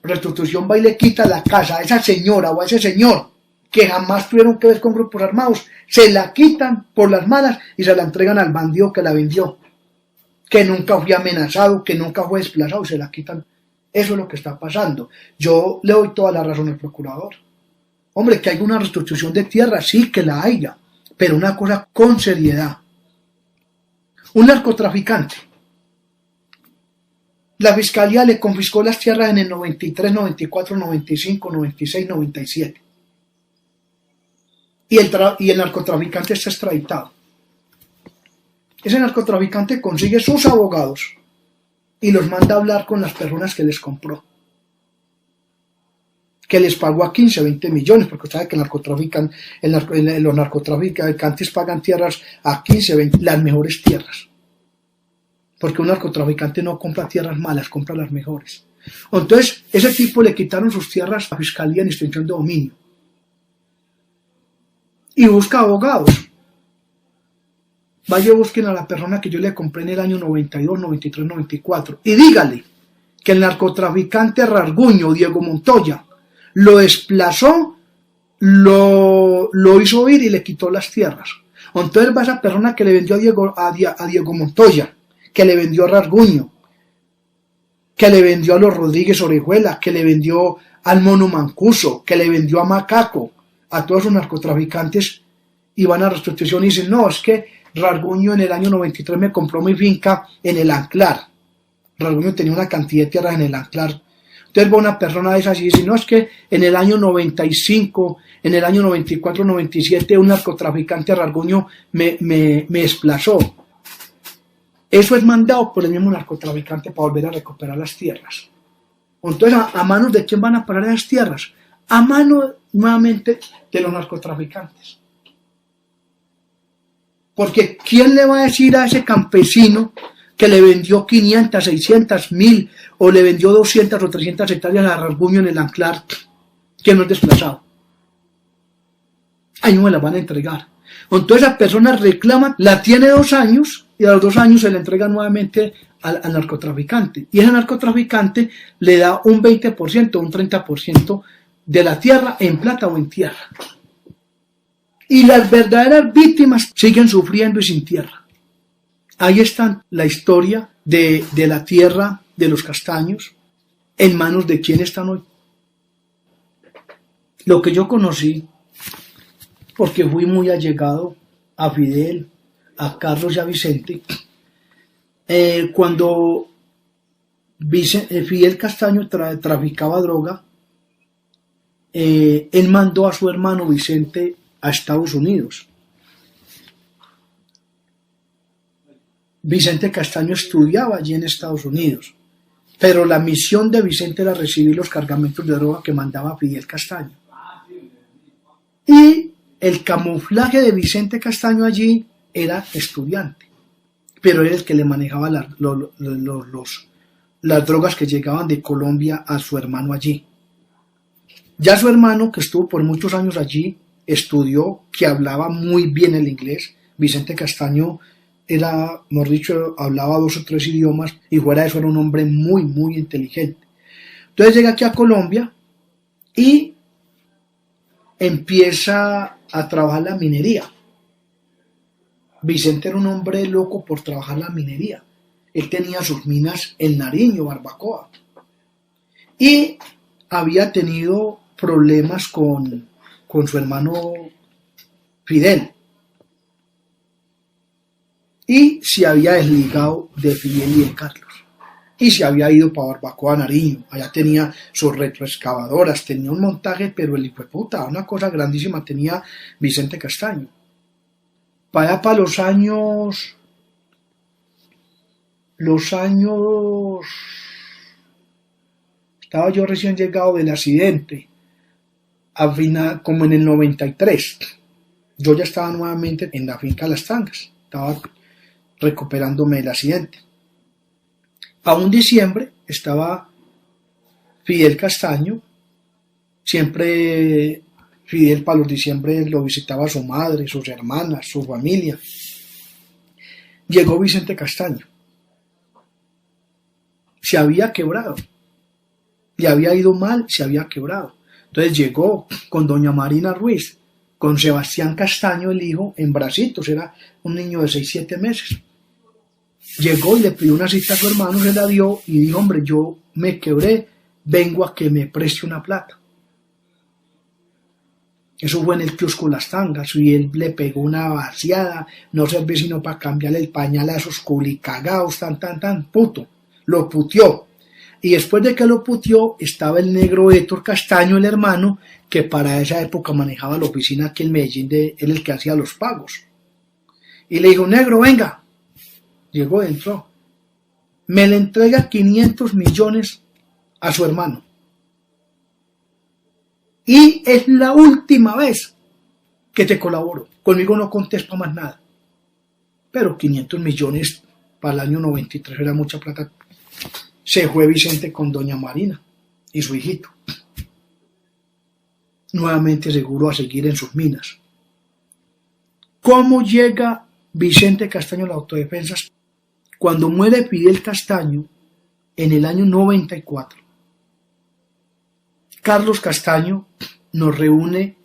Restitución va y le quita la casa a esa señora o a ese señor, que jamás tuvieron que ver con grupos armados, se la quitan por las malas y se la entregan al bandido que la vendió, que nunca fue amenazado, que nunca fue desplazado, y se la quitan. Eso es lo que está pasando. Yo le doy toda la razón al procurador. Hombre, que hay una restitución de tierra, sí que la haya, pero una cosa con seriedad. Un narcotraficante. La fiscalía le confiscó las tierras en el 93, 94, 95, 96, 97. Y el narcotraficante está extraditado. Ese narcotraficante consigue sus abogados y los manda a hablar con las personas que les compró, que les pagó a 15, 20 millones, porque usted sabe que los narcotraficantes pagan tierras a 15, 20, las mejores tierras, porque un narcotraficante no compra tierras malas, compra las mejores. Entonces, ese tipo le quitaron sus tierras a la fiscalía en extinción de dominio y busca abogados. Vaya, busquen a la persona que yo le compré en el año 92, 93, 94 y dígale que el narcotraficante Rasguño, Diego Montoya, lo desplazó, lo hizo ir y le quitó las tierras. Entonces va esa persona que le vendió a Diego Montoya, que le vendió a Rasguño, que le vendió a los Rodríguez Orejuela, que le vendió al Mono Mancuso, que le vendió a Macaco, a todos esos narcotraficantes, y van a restitución y dicen, no, es que Rasguño en el año 93 me compró mi finca en el Anclar. Rasguño tenía una cantidad de tierras en el Anclar. Entonces va una persona de esas y dice, no, es que en el año 95, en el año 94, 97, un narcotraficante Rasguño me desplazó. Eso es mandado por el mismo narcotraficante para volver a recuperar las tierras. Entonces, ¿a manos de quién van a parar esas tierras? A manos nuevamente de los narcotraficantes. Porque ¿quién le va a decir a ese campesino que le vendió 500, 600, 1000 o le vendió 200 o 300 hectáreas a Rasguño en el Anclar que no es desplazado? Ahí no me la van a entregar. Entonces esa persona reclama, la tiene 2 años y a los 2 años se le entrega nuevamente al narcotraficante. Y ese narcotraficante le da un 20%, un 30% de la tierra en plata o en tierra. Y las verdaderas víctimas siguen sufriendo y sin tierra. Ahí está la historia de la tierra de los castaños, en manos de quién están hoy. Lo que yo conocí porque fui muy allegado a Fidel, a Carlos y a Vicente. Cuando Fidel Castaño traficaba droga, él mandó a su hermano Vicente a Estados Unidos. Vicente Castaño estudiaba allí en Estados Unidos, pero la misión de Vicente era recibir los cargamentos de droga que mandaba Fidel Castaño. Y el camuflaje de Vicente Castaño allí era estudiante, pero era el que le manejaba las drogas que llegaban de Colombia a su hermano allí. Ya su hermano, que estuvo por muchos años allí, estudió, que hablaba muy bien el inglés. Vicente Castaño era, mejor dicho, hablaba 2 o 3 idiomas y fuera de eso era un hombre muy, muy inteligente. Entonces llega aquí a Colombia y empieza a trabajar la minería. Vicente era un hombre loco por trabajar la minería. Él tenía sus minas en Nariño, Barbacoa. Y había tenido problemas con su hermano Fidel. Y se había desligado de Fidel y de Carlos. Y se había ido para Barbacoa, Nariño. Allá tenía sus retroexcavadoras, tenía un montaje, pero el hijo de puta, una cosa grandísima tenía Vicente Castaño. Para allá, para los años... Estaba yo recién llegado del accidente, como en el 93. Yo ya estaba nuevamente en la finca Las Tangas. Estaba recuperándome del accidente. Para un diciembre estaba Fidel Castaño. Siempre Fidel para los diciembre lo visitaba su madre, sus hermanas, su familia. Llegó Vicente Castaño. Se había quebrado. Le había ido mal, se había quebrado. Entonces llegó con doña Marina Ruiz, con Sebastián Castaño, el hijo, en bracitos, era un niño de 6-7 meses. Llegó y le pidió una cita a su hermano, se la dio y dijo, hombre, yo me quebré, vengo a que me preste una plata. Eso fue en el kiosco Las Tangas y él le pegó una vaciada, no servía sino para cambiarle el pañal a esos culicagaos, tan, puto. Lo puteó. Y después de que lo puteó, estaba el negro Héctor Castaño, el hermano, que para esa época manejaba la oficina aquí en Medellín, él el que hacía los pagos. Y le dijo, negro, venga. Llegó, entró. Me le entrega 500 millones a su hermano. Y es la última vez que te colaboro. Conmigo no contés para más nada. Pero 500 millones para el año 93 era mucha plata. Se fue Vicente con doña Marina y su hijito. Nuevamente seguro a seguir en sus minas. ¿Cómo llega Vicente Castaño a la autodefensa? Cuando muere Fidel Castaño en el año 94, Carlos Castaño nos reúne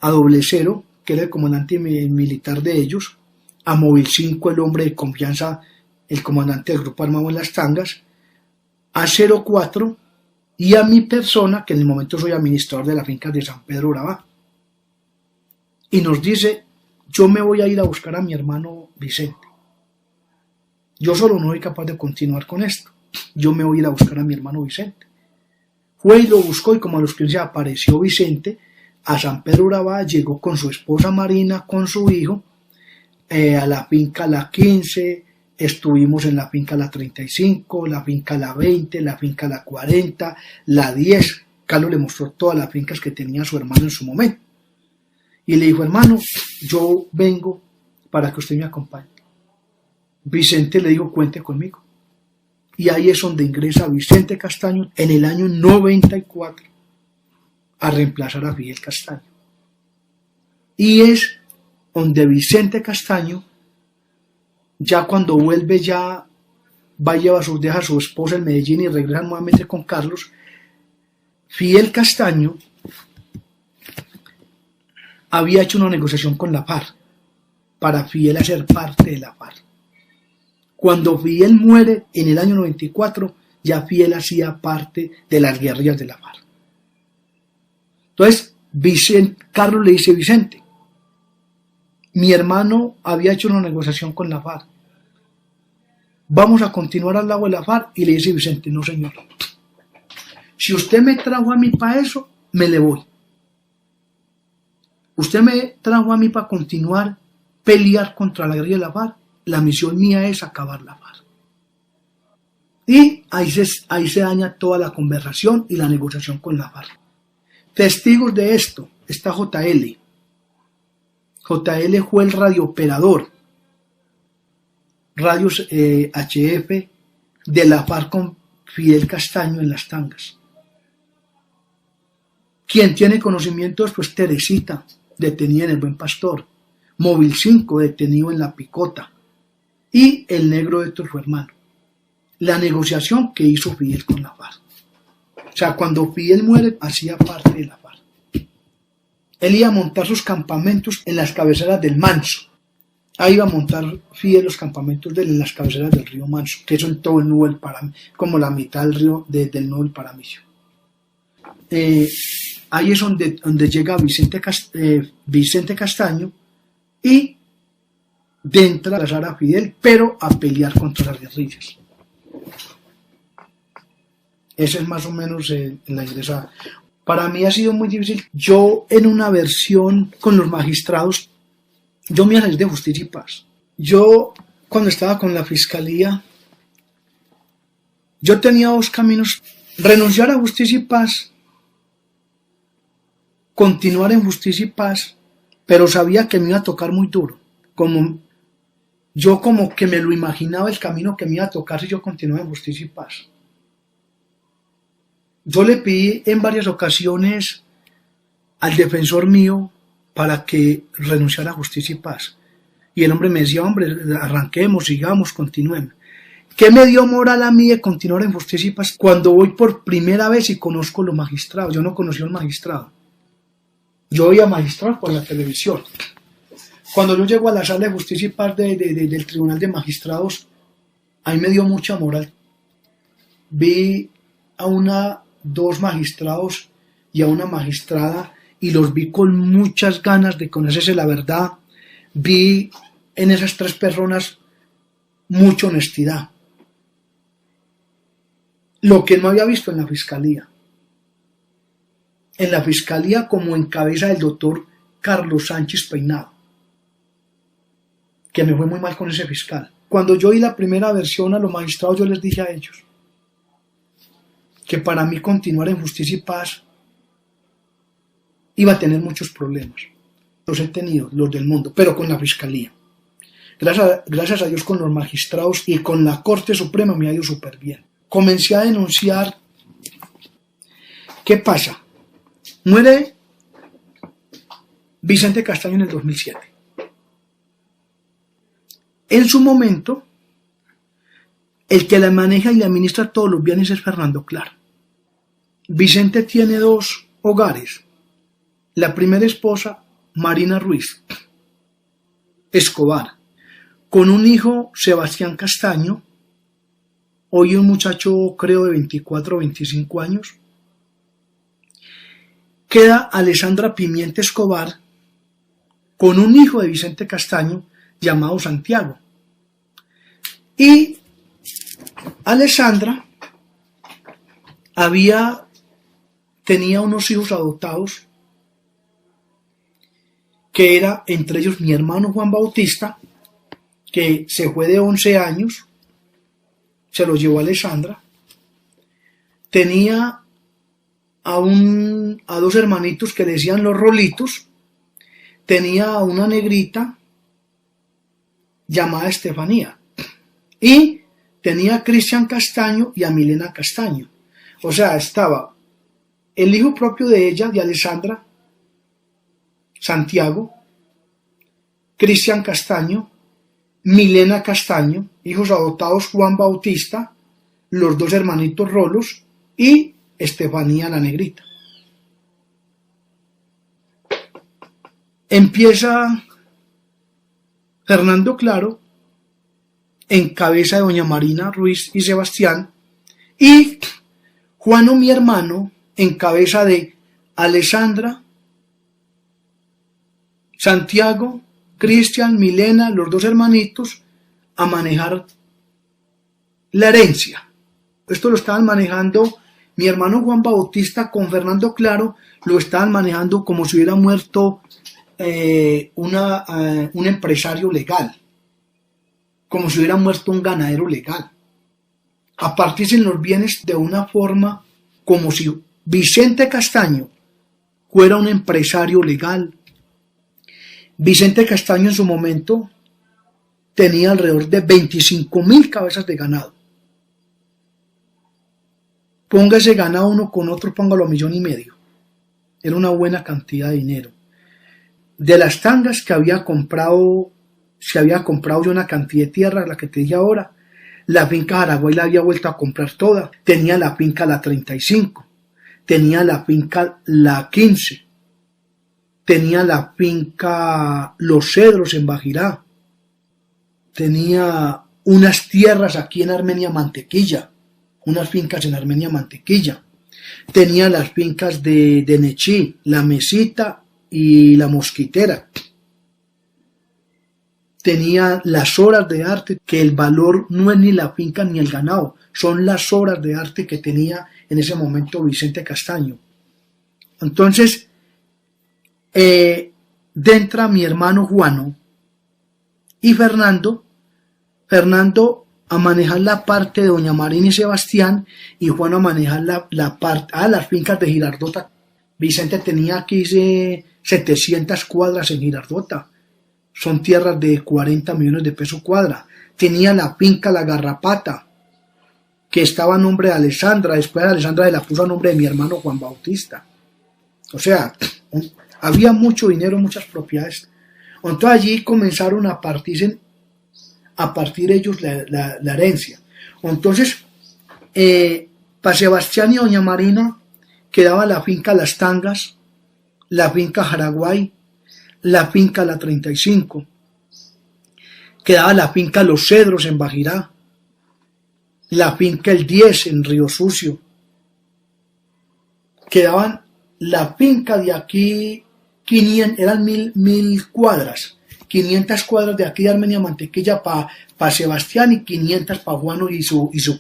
a Doble Cero, que era el comandante militar de ellos, a Móvil 5, el hombre de confianza, el comandante del grupo armado en Las Tangas, a 04 y a mi persona, que en el momento soy administrador de la finca de San Pedro Urabá. Y nos dice, yo me voy a ir a buscar a mi hermano Vicente. Yo solo no soy capaz de continuar con esto. Yo me voy a ir a buscar a mi hermano Vicente. Fue y lo buscó y como a los 15 apareció Vicente a San Pedro Urabá, llegó con su esposa Marina, con su hijo, a la finca La 15, estuvimos en la finca La 35, la finca La 20, la finca La 40, la 10. Carlos le mostró todas las fincas que tenía su hermano en su momento. Y le dijo, hermano, yo vengo para que usted me acompañe. Vicente le dijo, cuente conmigo. Y ahí es donde ingresa Vicente Castaño en el año 94 a reemplazar a Fidel Castaño. Y es donde Vicente Castaño, ya cuando vuelve, ya va y deja a su esposa en Medellín y regresa nuevamente con Carlos. Fidel Castaño había hecho una negociación con la FARC para Fidel hacer parte de la FARC. Cuando Fidel muere en el año 94, ya Fidel hacía parte de las guerrillas de la FARC. Entonces, Carlos le dice a Vicente, Mi hermano había hecho una negociación con la FARC. Vamos a continuar al lado de la FARC. Y le dice Vicente, no señor. Si usted me trajo a mí para eso, me le voy. Usted me trajo a mí para continuar pelear contra la guerrilla de la FARC. La misión mía es acabar la FARC. Y ahí se daña toda la conversación y la negociación con la FARC. Testigos de esto está JL. JL fue el radiooperador, radios HF de la FARC con Fidel Castaño en las tangas. Quien tiene conocimientos, pues Teresita, detenida en el Buen Pastor, Móvil 5, detenido en La Picota, y el negro Héctor, su hermano. La negociación que hizo Fidel con la FARC. O sea, cuando Fidel muere, hacía parte de la FARC. Él iba a montar sus campamentos en las cabeceras del Manso. Ahí iba a montar Fidel los campamentos de él en las cabeceras del río Manso, que eso en todo el nudo del Paramillo, como la mitad del río del nudo del Paramillo. Ahí es donde llega Vicente Castaño y entra a casar a Fidel, pero a pelear contra las guerrillas. Esa es más o menos la ingresada. Para mí ha sido muy difícil. Yo en una versión con los magistrados, yo me salí de Justicia y Paz. Yo cuando estaba con la fiscalía, yo tenía dos caminos: renunciar a Justicia y Paz, continuar en Justicia y Paz, pero sabía que me iba a tocar muy duro. Yo como que me lo imaginaba el camino que me iba a tocar si yo continuaba en Justicia y Paz. Yo le pedí en varias ocasiones al defensor mío para que renunciara a Justicia y Paz. Y el hombre me decía, hombre, arranquemos, sigamos, continuemos. ¿Qué me dio moral a mí de continuar en Justicia y Paz cuando voy por primera vez y conozco a los magistrados? Yo no conocí al magistrado. Yo veía magistrados por la televisión. Cuando yo llego a la sala de Justicia y Paz del Tribunal de Magistrados, ahí me dio mucha moral. Vi a dos magistrados y a una magistrada y los vi con muchas ganas de conocerse la verdad. Vi en esas tres personas mucha honestidad. Lo que no había visto en la fiscalía. En la fiscalía como en cabeza del doctor Carlos Sánchez Peinado, que me fue muy mal con ese fiscal. Cuando yo oí la primera versión a los magistrados, yo les dije a ellos que para mí continuar en Justicia y Paz iba a tener muchos problemas. Los he tenido, los del mundo, pero con la fiscalía. Gracias a Dios con los magistrados y con la Corte Suprema me ha ido súper bien. Comencé a denunciar. ¿Qué pasa? Muere Vicente Castaño en el 2007. En su momento, el que la maneja y la administra todos los bienes es Fernando Claro. Vicente tiene dos hogares. La primera esposa, Marina Ruiz Escobar, con un hijo, Sebastián Castaño, hoy un muchacho creo de 24 o 25 años. Queda Alessandra Pimienta Escobar, con un hijo de Vicente Castaño llamado Santiago. Y Alessandra tenía unos hijos adoptados, que era entre ellos mi hermano Juan Bautista, que se fue de 11 años, se lo llevó Alessandra. Tenía a dos hermanitos que le decían los Rolitos. Tenía a una negrita llamada Estefanía. Y tenía a Cristian Castaño y a Milena Castaño. O sea, estaba el hijo propio de ella, de Alessandra, Santiago, Cristian Castaño, Milena Castaño, hijos adoptados Juan Bautista, los dos hermanitos Rolos y Estefanía la negrita. Empieza Fernando Claro en cabeza de doña Marina Ruiz y Sebastián, y Juano, mi hermano, en cabeza de Alessandra, Santiago Cristian, Milena, los dos hermanitos, a manejar la herencia. Esto lo estaban manejando mi hermano Juan Bautista con Fernando Claro, lo estaban manejando como si hubiera muerto un empresario legal, como si hubiera muerto un ganadero legal. A partirse en los bienes de una forma como si Vicente Castaño fuera un empresario legal. Vicente Castaño en su momento tenía alrededor de 25.000 cabezas de ganado. Ponga ese ganado uno con otro, póngalo a 1,5 millones. Era una buena cantidad de dinero. De las tangas que había comprado, se había comprado yo una cantidad de tierra, la que te dije ahora. La finca Jaraguay la había vuelto a comprar toda. Tenía la finca la 35, tenía la finca la 15, tenía la finca Los Cedros en Bajirá, tenía unas tierras aquí en Armenia Mantequilla, unas fincas en Armenia Mantequilla, tenía las fincas de Nechí, La Mesita y La Mosquitera. Tenía las obras de arte, que el valor no es ni la finca ni el ganado, son las obras de arte que tenía en ese momento Vicente Castaño. Entonces, entra mi hermano Juano y Fernando a manejar la parte de Doña Marina y Sebastián, y Juano a manejar la parte, las fincas de Girardota. Vicente tenía aquí 700 cuadras en Girardota. Son tierras de 40 millones de pesos cuadra. Tenía la finca La Garrapata, que estaba a nombre de Alessandra. Después Alessandra se la puso a nombre de mi hermano Juan Bautista. O sea, había mucho dinero, muchas propiedades. Entonces allí comenzaron a partir ellos la herencia. Entonces, para Sebastián y Doña Marina quedaba la finca Las Tangas, la finca Jaraguay, la finca La 35, quedaba la finca Los Cedros en Bajirá, la finca El 10 en Río Sucio, quedaban la finca de aquí 500, eran 1.000 cuadras, 500 cuadras de aquí de Armenia Mantequilla para Sebastián y 500 para Juano y su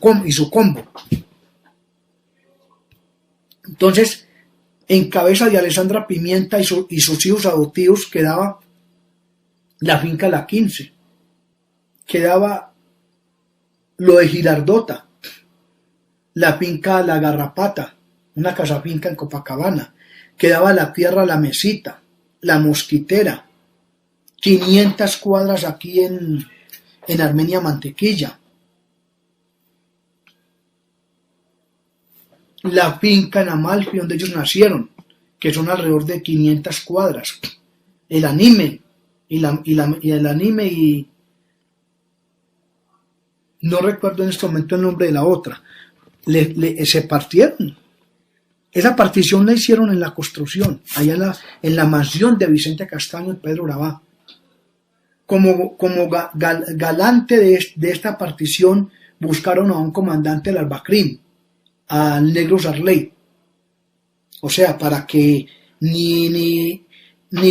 combo. Entonces, en cabeza de Alessandra Pimienta y sus hijos adoptivos quedaba la finca La 15, quedaba lo de Girardota, la finca La Garrapata, una casa finca en Copacabana, quedaba la tierra La Mesita, La Mosquitera, 500 cuadras aquí en Armenia Mantequilla, la finca en Amalfi donde ellos nacieron, que son alrededor de 500 cuadras, el anime y no recuerdo en este momento el nombre de la otra, se partieron. Esa partición la hicieron en la construcción, allá en la mansión de Vicente Castaño y Pedro Urabá. Como galante de esta partición, buscaron a un comandante del Albacrín, al negro Sarley. O sea, para que ni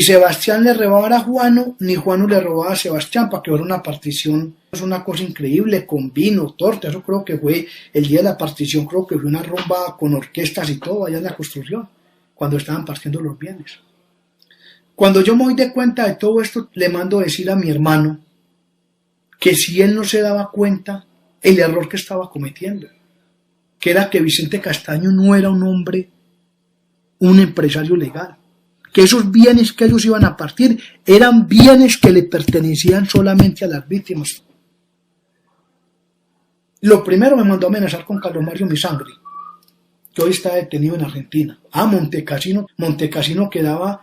Sebastián le robara a Juano, ni Juano le robara a Sebastián, para que fuera una partición. Es una cosa increíble, con vino, torta. Eso creo que fue el día de la partición, creo que fue una rumba con orquestas y todo allá en la construcción, cuando estaban partiendo los bienes. Cuando yo me doy de cuenta de todo esto, le mando a decir a mi hermano que si él no se daba cuenta el error que estaba cometiendo, que era que Vicente Castaño no era un hombre, un empresario legal, que esos bienes que ellos iban a partir eran bienes que le pertenecían solamente a las víctimas. Lo primero me mandó a amenazar con Carlos Mario Misangri, que hoy está detenido en Argentina. Montecasino quedaba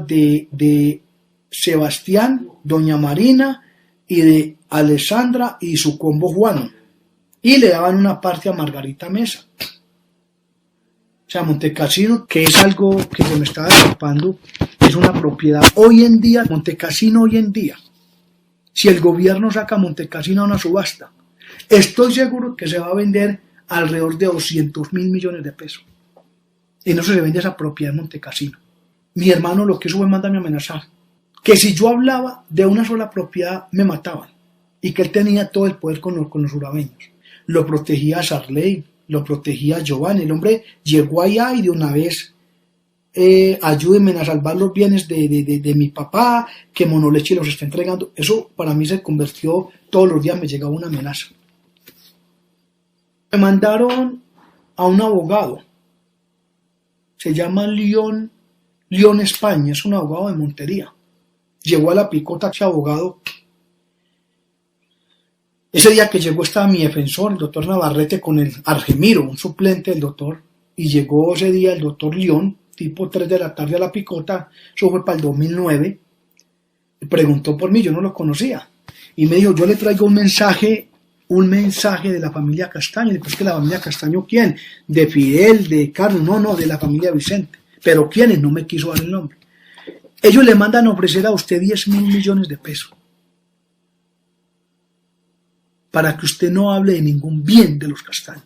de Sebastián, Doña Marina y de Alessandra y su combo Juano. Y le daban una parte a Margarita Mesa. O sea, Montecasino, que es algo que se me estaba escapando, es una propiedad hoy en día, Montecasino hoy en día. Si el gobierno saca Montecasino a una subasta, estoy seguro que se va a vender alrededor de 200.000 millones de pesos. Y no se vende esa propiedad de Montecasino. Mi hermano lo que hizo fue mandarme a amenazar que si yo hablaba de una sola propiedad me mataban y que él tenía todo el poder con los urabeños. Lo protegía a Sarley, lo protegía a Giovanni. El hombre llegó allá y de una vez ayúdenme a salvar los bienes de mi papá, que Monoleche los está entregando. Eso para mí se convirtió, todos los días me llegaba una amenaza. Me mandaron a un abogado, se llama León España, es un abogado de Montería. Llegó a la picota ese abogado. Ese día que llegó estaba mi defensor, el doctor Navarrete, con el Argemiro, un suplente del doctor, y llegó ese día el doctor León, tipo 3 de la tarde a la picota, eso fue para el 2009, y preguntó por mí, yo no lo conocía, y me dijo, yo le traigo un mensaje de la familia Castaño. Y después, que la familia Castaño, ¿quién? De Fidel, de Carlos, no, de la familia Vicente. Pero ¿quiénes? No me quiso dar el nombre. Ellos le mandan a ofrecer a usted 10.000 millones de pesos para que usted no hable de ningún bien de los Castaños.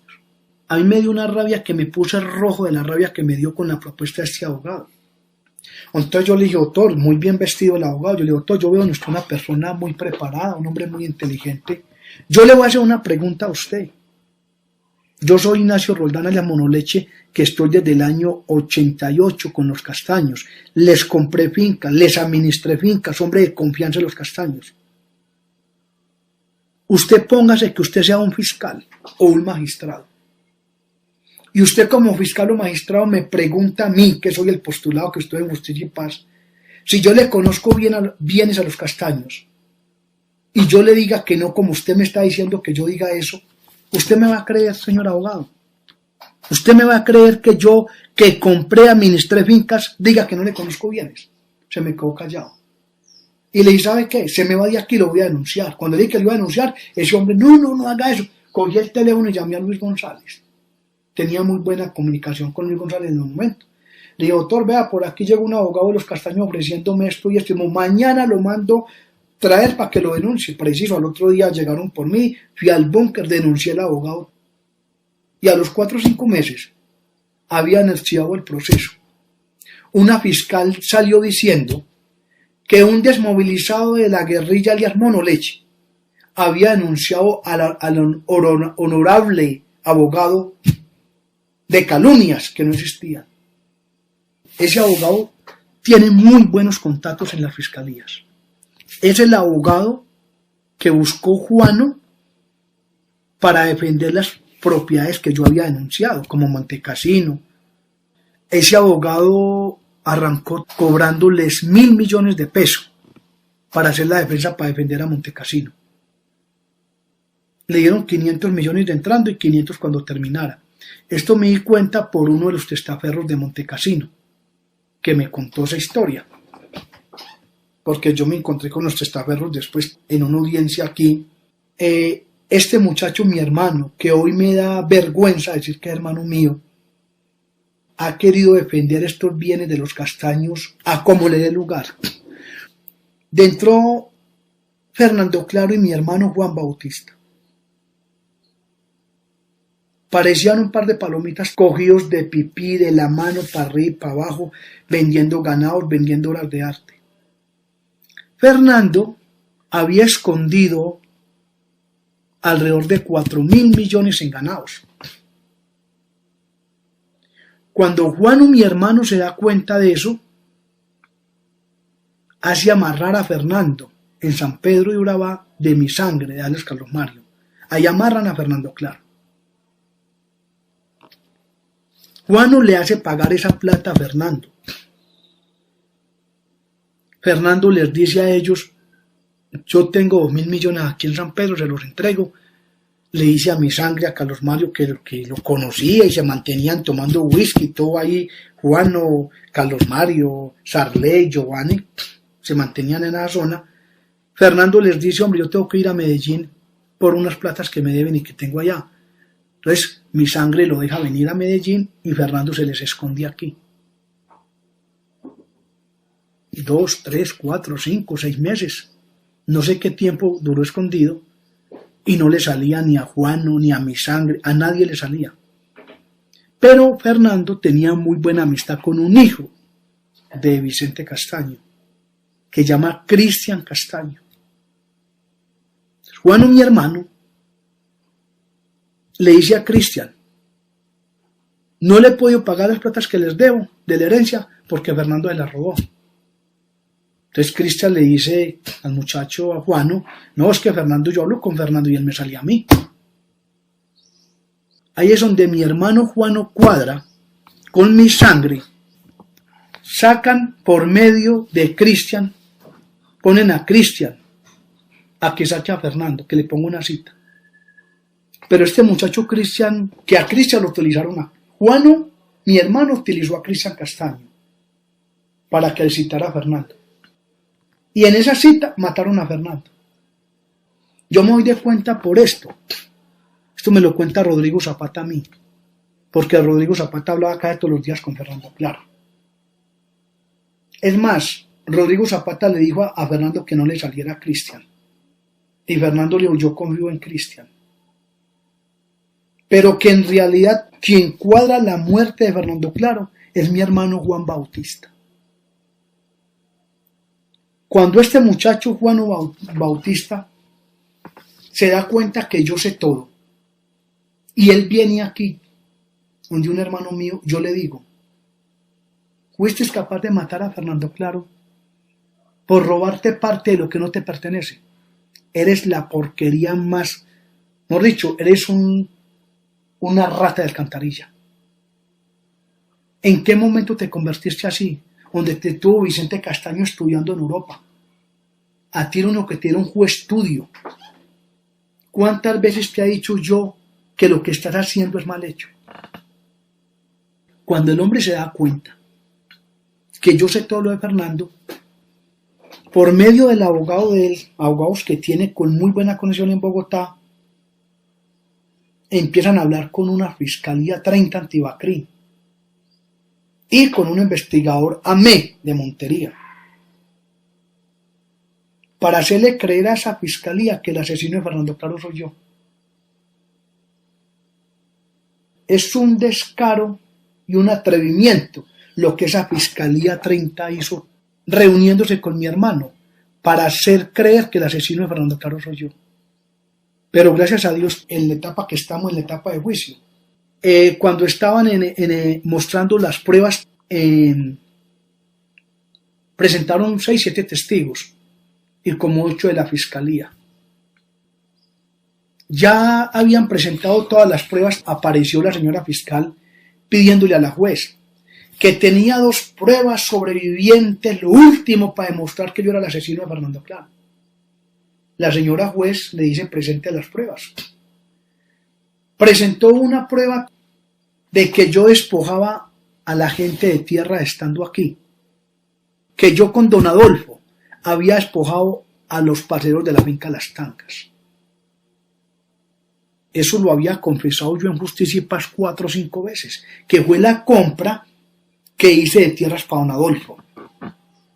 A mí me dio una rabia que me puse rojo de la rabia que me dio con la propuesta de este abogado. Entonces yo le dije, doctor, muy bien vestido el abogado, yo le digo, doctor, yo veo en usted una persona muy preparada, un hombre muy inteligente. Yo le voy a hacer una pregunta a usted. Yo soy Ignacio Roldán alias Monoleche, que estoy desde el año 88 con los Castaños. Les compré fincas, les administré fincas, hombre de confianza en los Castaños. Usted póngase que usted sea un fiscal o un magistrado. Y usted como fiscal o magistrado me pregunta a mí, que soy el postulado que estoy en Justicia y Paz, si yo le conozco bienes a los Castaños, y yo le diga que no, como usted me está diciendo que yo diga eso, ¿usted me va a creer, señor abogado? ¿Usted me va a creer que yo, que compré, administré fincas, diga que no le conozco bienes? Se me quedó callado. Y le dije, ¿sabe qué? Se me va de aquí y lo voy a denunciar. Cuando le dije que lo iba a denunciar, ese hombre, no haga eso. Cogí el teléfono y llamé a Luis González. Tenía muy buena comunicación con Luis González en un momento. Le dije, doctor, vea, por aquí llegó un abogado de los Castaños ofreciéndome esto y esto. Y mañana lo mando traer para que lo denuncie. Preciso, al otro día llegaron por mí, fui al búnker, denuncié al abogado. Y a los 4 o 5 meses habían archivado el proceso. Una fiscal salió diciendo que un desmovilizado de la guerrilla alias Monoleche había denunciado al honorable abogado de calumnias que no existían. Ese abogado tiene muy buenos contactos en las fiscalías. Es el abogado que buscó Juano para defender las propiedades que yo había denunciado, como Montecasino. Ese abogado arrancó cobrándoles 1.000 millones de pesos para hacer la defensa, para defender a Montecasino. Le dieron 500 millones de entrando y 500 cuando terminara. Esto me di cuenta por uno de los testaferros de Montecasino, que me contó esa historia. Porque yo me encontré con los testaferros después en una audiencia aquí. Este muchacho, mi hermano, que hoy me da vergüenza decir que es hermano mío, ha querido defender estos bienes de los Castaños a como le dé lugar. Entró Fernando Claro y mi hermano Juan Bautista. Parecían un par de palomitas cogidos de pipí, de la mano para arriba y para abajo, vendiendo ganados, vendiendo obras de arte. Fernando había escondido alrededor de 4.000 millones en ganados. Cuando Juan, mi hermano, se da cuenta de eso, hace amarrar a Fernando en San Pedro de Urabá de mi sangre, de alias Carlos Mario. Ahí amarran a Fernando Claro. Juano le hace pagar esa plata a Fernando. Fernando les dice a ellos, yo tengo 2.000 millones aquí en San Pedro, se los entrego. Le dice a mi sangre, a Carlos Mario, que lo conocía y se mantenían tomando whisky, todo ahí, Juano, Carlos Mario, Sarley, Giovanni, se mantenían en esa zona. Fernando les dice, hombre, yo tengo que ir a Medellín por unas platas que me deben y que tengo allá. Entonces, mi sangre lo deja venir a Medellín y Fernando se les esconde aquí. 2, 3, 4, 5, 6 meses. No sé qué tiempo duró escondido y no le salía ni a Juano ni a mi sangre, a nadie le salía. Pero Fernando tenía muy buena amistad con un hijo de Vicente Castaño, que llama Cristian Castaño. Juano, mi hermano, le dice a Cristian: no le he podido pagar las platas que les debo de la herencia porque Fernando se las robó. Entonces Cristian le dice al muchacho, a Juano: no, es que Fernando, yo hablo con Fernando y él me salía a mí. Ahí es donde mi hermano Juano cuadra con mi sangre, sacan por medio de Cristian, ponen a Cristian a que saque a Fernando, que le ponga una cita. Pero este muchacho Cristian, que a Cristian lo utilizaron a Juano, mi hermano utilizó a Cristian Castaño para que le citara a Fernando. Y en esa cita mataron a Fernando. Yo me doy de cuenta por esto. Esto me lo cuenta Rodrigo Zapata a mí, porque Rodrigo Zapata hablaba casi todos los días con Fernando Claro. Es más, Rodrigo Zapata le dijo a Fernando que no le saliera a Cristian. Y Fernando le dijo: yo confío en Cristian. Pero que en realidad quien cuadra la muerte de Fernando Claro es mi hermano Juan Bautista. Cuando este muchacho Juan Bautista se da cuenta que yo sé todo, y él viene aquí, donde un hermano mío, yo le digo: ¿fuiste capaz de matar a Fernando Claro por robarte parte de lo que no te pertenece? Eres la porquería más, mejor dicho, eres una rata de alcantarilla. ¿En qué momento te convertiste así? Donde te tuvo Vicente Castaño estudiando en Europa. A ti era uno que te diera un juez estudio. ¿Cuántas veces te he dicho yo que lo que estás haciendo es mal hecho? Cuando el hombre se da cuenta que yo sé todo lo de Fernando, por medio del abogado de él, abogados que tiene con muy buena conexión en Bogotá, empiezan a hablar con una fiscalía 30 antibacrí y con un investigador AME de Montería, para hacerle creer a esa fiscalía que el asesino de Fernando Claro soy yo. Es un descaro y un atrevimiento lo que esa fiscalía 30 hizo, reuniéndose con mi hermano para hacer creer que el asesino de Fernando Claro soy yo. Pero gracias a Dios, en la etapa que estamos, en la etapa de juicio, cuando estaban mostrando las pruebas, presentaron 6-7 testigos y como 8 de la fiscalía. Ya habían presentado todas las pruebas, apareció la señora fiscal pidiéndole a la juez que tenía 2 pruebas sobrevivientes, lo último para demostrar que yo era el asesino de Fernando Claro. La señora juez le dice: presente las pruebas. Presentó una prueba de que yo despojaba a la gente de tierra estando aquí, que yo con don Adolfo había despojado a los parceros de la finca Las Tancas. Eso lo había confesado yo en Justicia y Paz 4 o 5 veces, que fue la compra que hice de tierras para don Adolfo.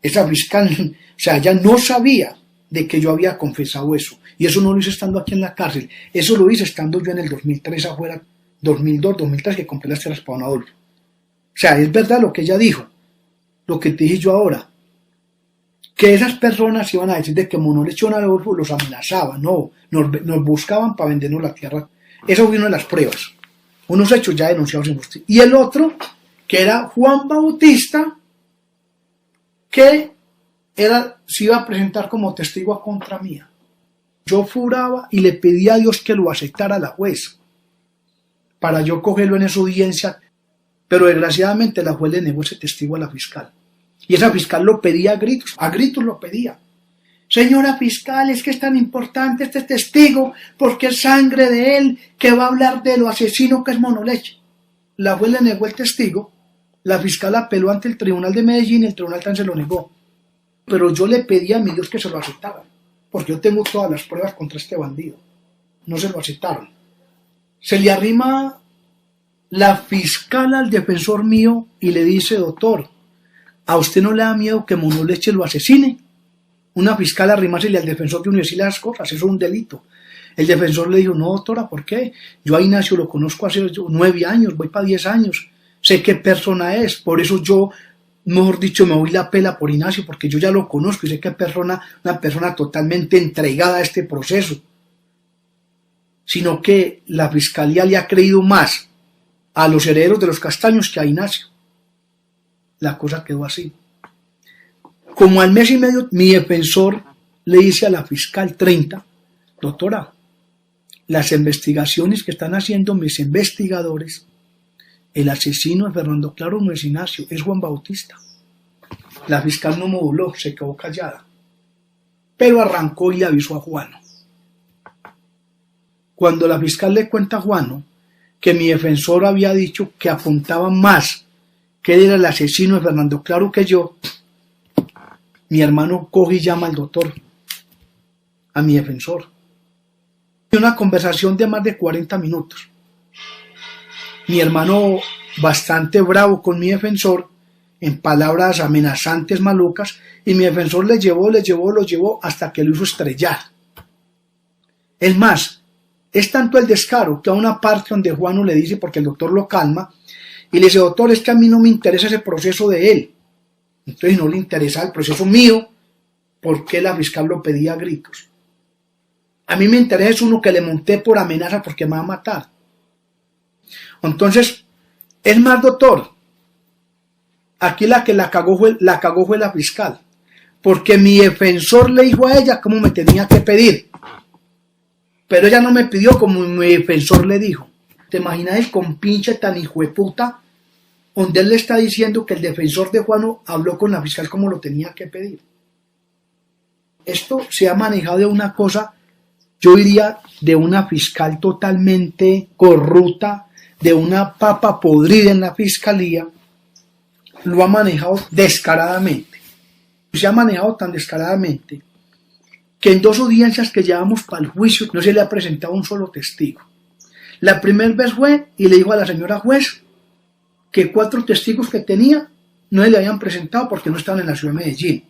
Esa fiscal, o sea, ella no sabía de que yo había confesado eso, y eso no lo hice estando aquí en la cárcel, eso lo hice estando yo en el 2003 afuera, 2002, 2003, que compré las tierras para don Adolfo. O sea, es verdad lo que ella dijo, lo que te dije yo ahora, que esas personas iban a decir de que como no le echó a Adolfo, los amenazaban, no, nos buscaban para vendernos la tierra. Eso fue una de las pruebas, unos hechos ya denunciados en justicia. Y el otro, que era Juan Bautista, que se iba a presentar como testigo a contra mía. Yo juraba y le pedía a Dios que lo aceptara la juez, para yo cogerlo en esa audiencia, pero desgraciadamente la juez le negó ese testigo a la fiscal. Y esa fiscal lo pedía a gritos lo pedía. Señora fiscal, es que es tan importante este testigo, porque es sangre de él que va a hablar de lo asesino que es Monoleche. La juez le negó el testigo, la fiscal apeló ante el Tribunal de Medellín y el Tribunal también se lo negó. Pero yo le pedí a mi Dios que se lo aceptaran, porque yo tengo todas las pruebas contra este bandido. No se lo aceptaron. Se le arrima la fiscal al defensor mío y le dice: doctor, ¿a usted no le da miedo que Monoleche lo asesine? Una fiscal arrimársele al defensor de uno y decirle las cosas, eso es un delito. El defensor le dijo: no, doctora, ¿por qué? Yo a Ignacio lo conozco hace 9 años, voy para 10 años, sé qué persona es, por eso yo mejor dicho, me doy la pela por Ignacio porque yo ya lo conozco y sé que es una persona totalmente entregada a este proceso, sino que la fiscalía le ha creído más a los herederos de los Castaños que a Ignacio. La cosa quedó así. Como al mes y medio, mi defensor le dice a la fiscal 30, doctora, las investigaciones que están haciendo mis investigadores, el asesino de Fernando Claro no es Ignacio, es Juan Bautista. La fiscal no moduló, se quedó callada, pero arrancó y le avisó a Juano. Cuando la fiscal le cuenta a Juano que mi defensor había dicho que apuntaba más que él era el asesino de Fernando Claro que yo, mi hermano coge y llama al doctor, a mi defensor. Y una conversación de más de 40 minutos. Mi hermano, bastante bravo con mi defensor, en palabras amenazantes, malucas, y mi defensor lo llevó hasta que lo hizo estrellar. Es más, es tanto el descaro que a una parte donde Juano le dice, porque el doctor lo calma, y le dice, doctor, es que a mí no me interesa ese proceso de él. Entonces no le interesa el proceso mío, porque la fiscal lo pedía a gritos. A mí me interesa es uno que le monté por amenaza porque me va a matar. Entonces, es más, doctor, aquí la que la cagó fue la fiscal, porque mi defensor le dijo a ella cómo me tenía que pedir, pero ella no me pidió como mi defensor le dijo. ¿Te imaginas el compinche tan hijo de puta, donde él le está diciendo que el defensor de Juano habló con la fiscal como lo tenía que pedir? Esto se ha manejado de una cosa, yo diría, de una fiscal totalmente corrupta, de una papa podrida en la fiscalía, lo ha manejado descaradamente. Se ha manejado tan descaradamente que en 2 audiencias que llevamos para el juicio no se le ha presentado un solo testigo. La primera vez fue y le dijo a la señora juez que 4 testigos que tenía no se le habían presentado porque no estaban en la ciudad de Medellín.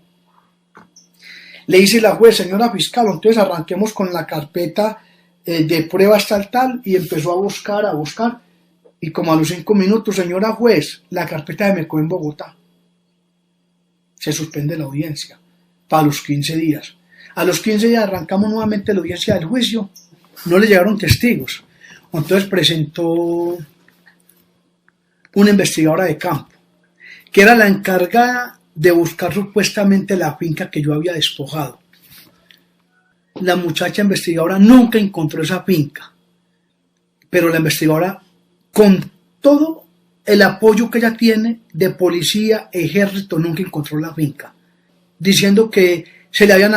Le dice la juez, señora fiscal, entonces arranquemos con la carpeta de pruebas tal, y empezó a buscar, y como a los 5 minutos, señora juez, la carpeta se me quedó en Bogotá. Se suspende la audiencia para los 15 días. A los 15 días arrancamos nuevamente la audiencia del juicio, no le llegaron testigos. Entonces presentó una investigadora de campo, que era la encargada de buscar supuestamente la finca que yo había despojado. La muchacha investigadora nunca encontró esa finca, pero la investigadora, con todo el apoyo que ella tiene de policía, ejército, nunca encontró la finca, diciendo que le habían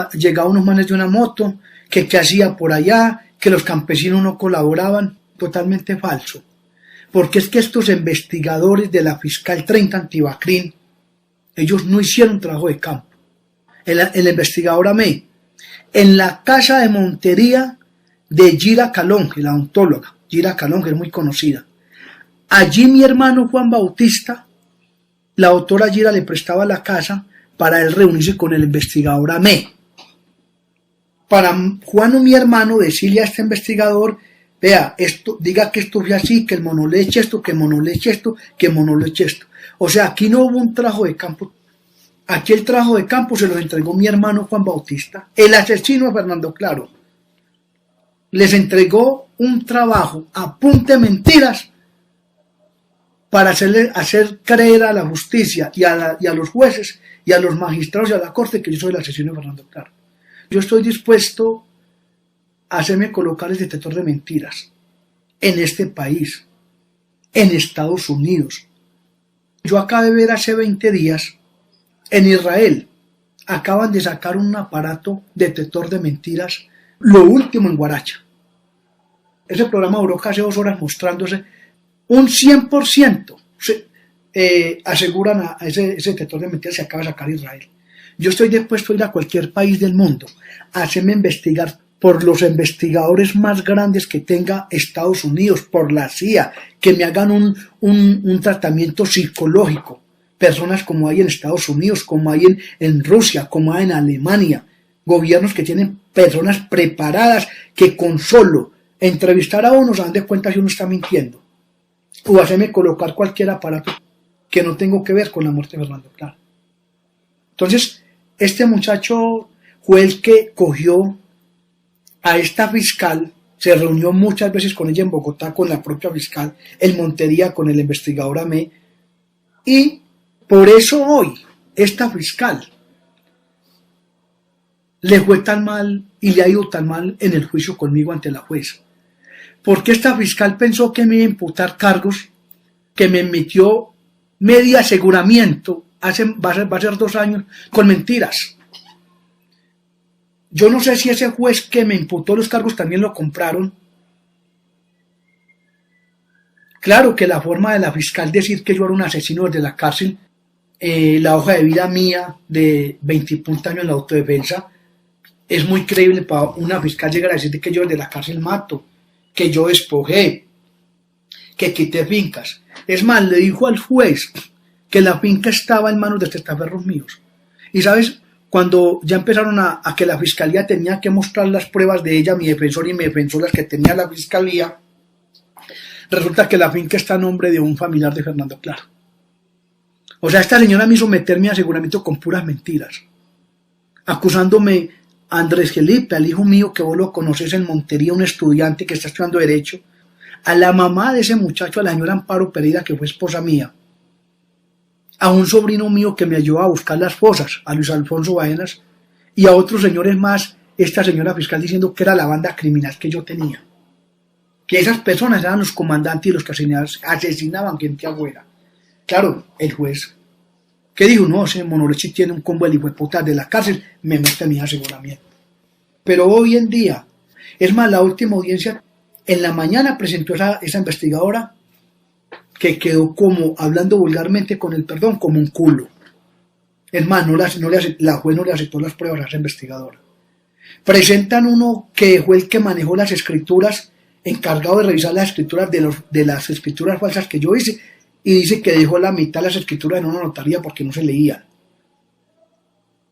llegado unos manes de una moto, que qué hacía por allá, que los campesinos no colaboraban. Totalmente falso, porque es que estos investigadores de la fiscal 30 Antibacrín, ellos no hicieron trabajo de campo. El investigador Amé, en la casa de Montería de Gira Calonge, la odontóloga, Gira Calonge es muy conocida. Allí mi hermano Juan Bautista, la doctora Gira le prestaba la casa para él reunirse con el investigador Amé. Para Juan, mi hermano, decirle a este investigador, vea, esto, diga que esto fue así, que el mono le eche esto, que el mono le eche esto, que el mono le eche esto. O sea, aquí no hubo un trabajo de campo. Aquí el trabajo de campo se lo entregó mi hermano Juan Bautista, el asesino de Fernando Claro. Les entregó un trabajo a punta de mentiras para hacer creer a la justicia y a los jueces y a los magistrados y a la corte que yo soy el asesino de Fernando Claro. Yo estoy dispuesto a hacerme colocar el detector de mentiras en este país, en Estados Unidos. Yo acabo de ver hace 20 días, en Israel, acaban de sacar un aparato detector de mentiras, lo último en Guaracha. Ese programa duró casi 2 horas mostrándose un 100%, aseguran a ese detector de mentiras se acaba de sacar Israel. Yo estoy dispuesto a ir a cualquier país del mundo a hacerme investigar por los investigadores más grandes que tenga Estados Unidos, por la CIA, que me hagan un tratamiento psicológico. Personas como hay en Estados Unidos, como hay en Rusia, como hay en Alemania. Gobiernos que tienen personas preparadas que con solo entrevistar a uno se dan de cuenta si uno está mintiendo. O hacerme colocar cualquier aparato que no tengo que ver con la muerte de Fernando Claro. Entonces, este muchacho fue el que cogió a esta fiscal, se reunió muchas veces con ella en Bogotá, con la propia fiscal, en Montería, con el investigador Amé, y por eso hoy esta fiscal le fue tan mal y le ha ido tan mal en el juicio conmigo ante la jueza. Porque esta fiscal pensó que me iba a imputar cargos que me emitió medio aseguramiento, va a ser 2 años, con mentiras. Yo no sé si ese juez que me imputó los cargos también lo compraron. Claro que la forma de la fiscal decir que yo era un asesino desde la cárcel, la hoja de vida mía de 20 y puntos años en la autodefensa, es muy creíble para una fiscal llegar a decir que yo desde la cárcel mato, que yo despojé, que quité fincas. Es más, le dijo al juez que la finca estaba en manos de testaferros míos. Y sabes, cuando ya empezaron a que la fiscalía tenía que mostrar las pruebas de ella, mi defensor y mi defensor, las que tenía la fiscalía, resulta que la finca está a nombre de un familiar de Fernando Claro. O sea, esta señora me hizo meter mi aseguramiento con puras mentiras, acusándome a Andrés Felipe, al hijo mío que vos lo conoces en Montería, un estudiante que está estudiando Derecho, a la mamá de ese muchacho, a la señora Amparo Pereira, que fue esposa mía, a un sobrino mío que me ayudó a buscar las fosas, a Luis Alfonso Baenas, y a otros señores más, esta señora fiscal diciendo que era la banda criminal que yo tenía, que esas personas eran los comandantes y los que asesinaban gente afuera. Claro, el juez, que dijo, no, ese Monolechi tiene un combo de hijueputas de la cárcel, me mete mi aseguramiento. Pero hoy en día, es más, la última audiencia, en la mañana presentó esa investigadora, que quedó como, hablando vulgarmente con el perdón, como un culo. Es más, la juez no le aceptó las pruebas a esa investigadora. Presentan uno que fue el que manejó las escrituras, encargado de revisar las escrituras de las escrituras falsas que yo hice, y dice que dejó la mitad de las escrituras en una notaría porque no se leían.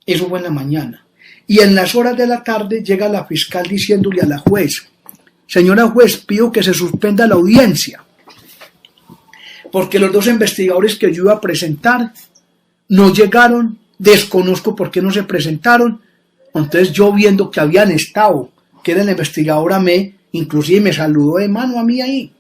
Eso fue en la mañana. Y en las horas de la tarde llega la fiscal diciéndole a la juez, señora juez, pido que se suspenda la audiencia, porque los 2 investigadores que yo iba a presentar no llegaron, desconozco por qué no se presentaron. Entonces yo, viendo que habían estado, que era el investigador Amé, inclusive me saludó de mano a mí ahí.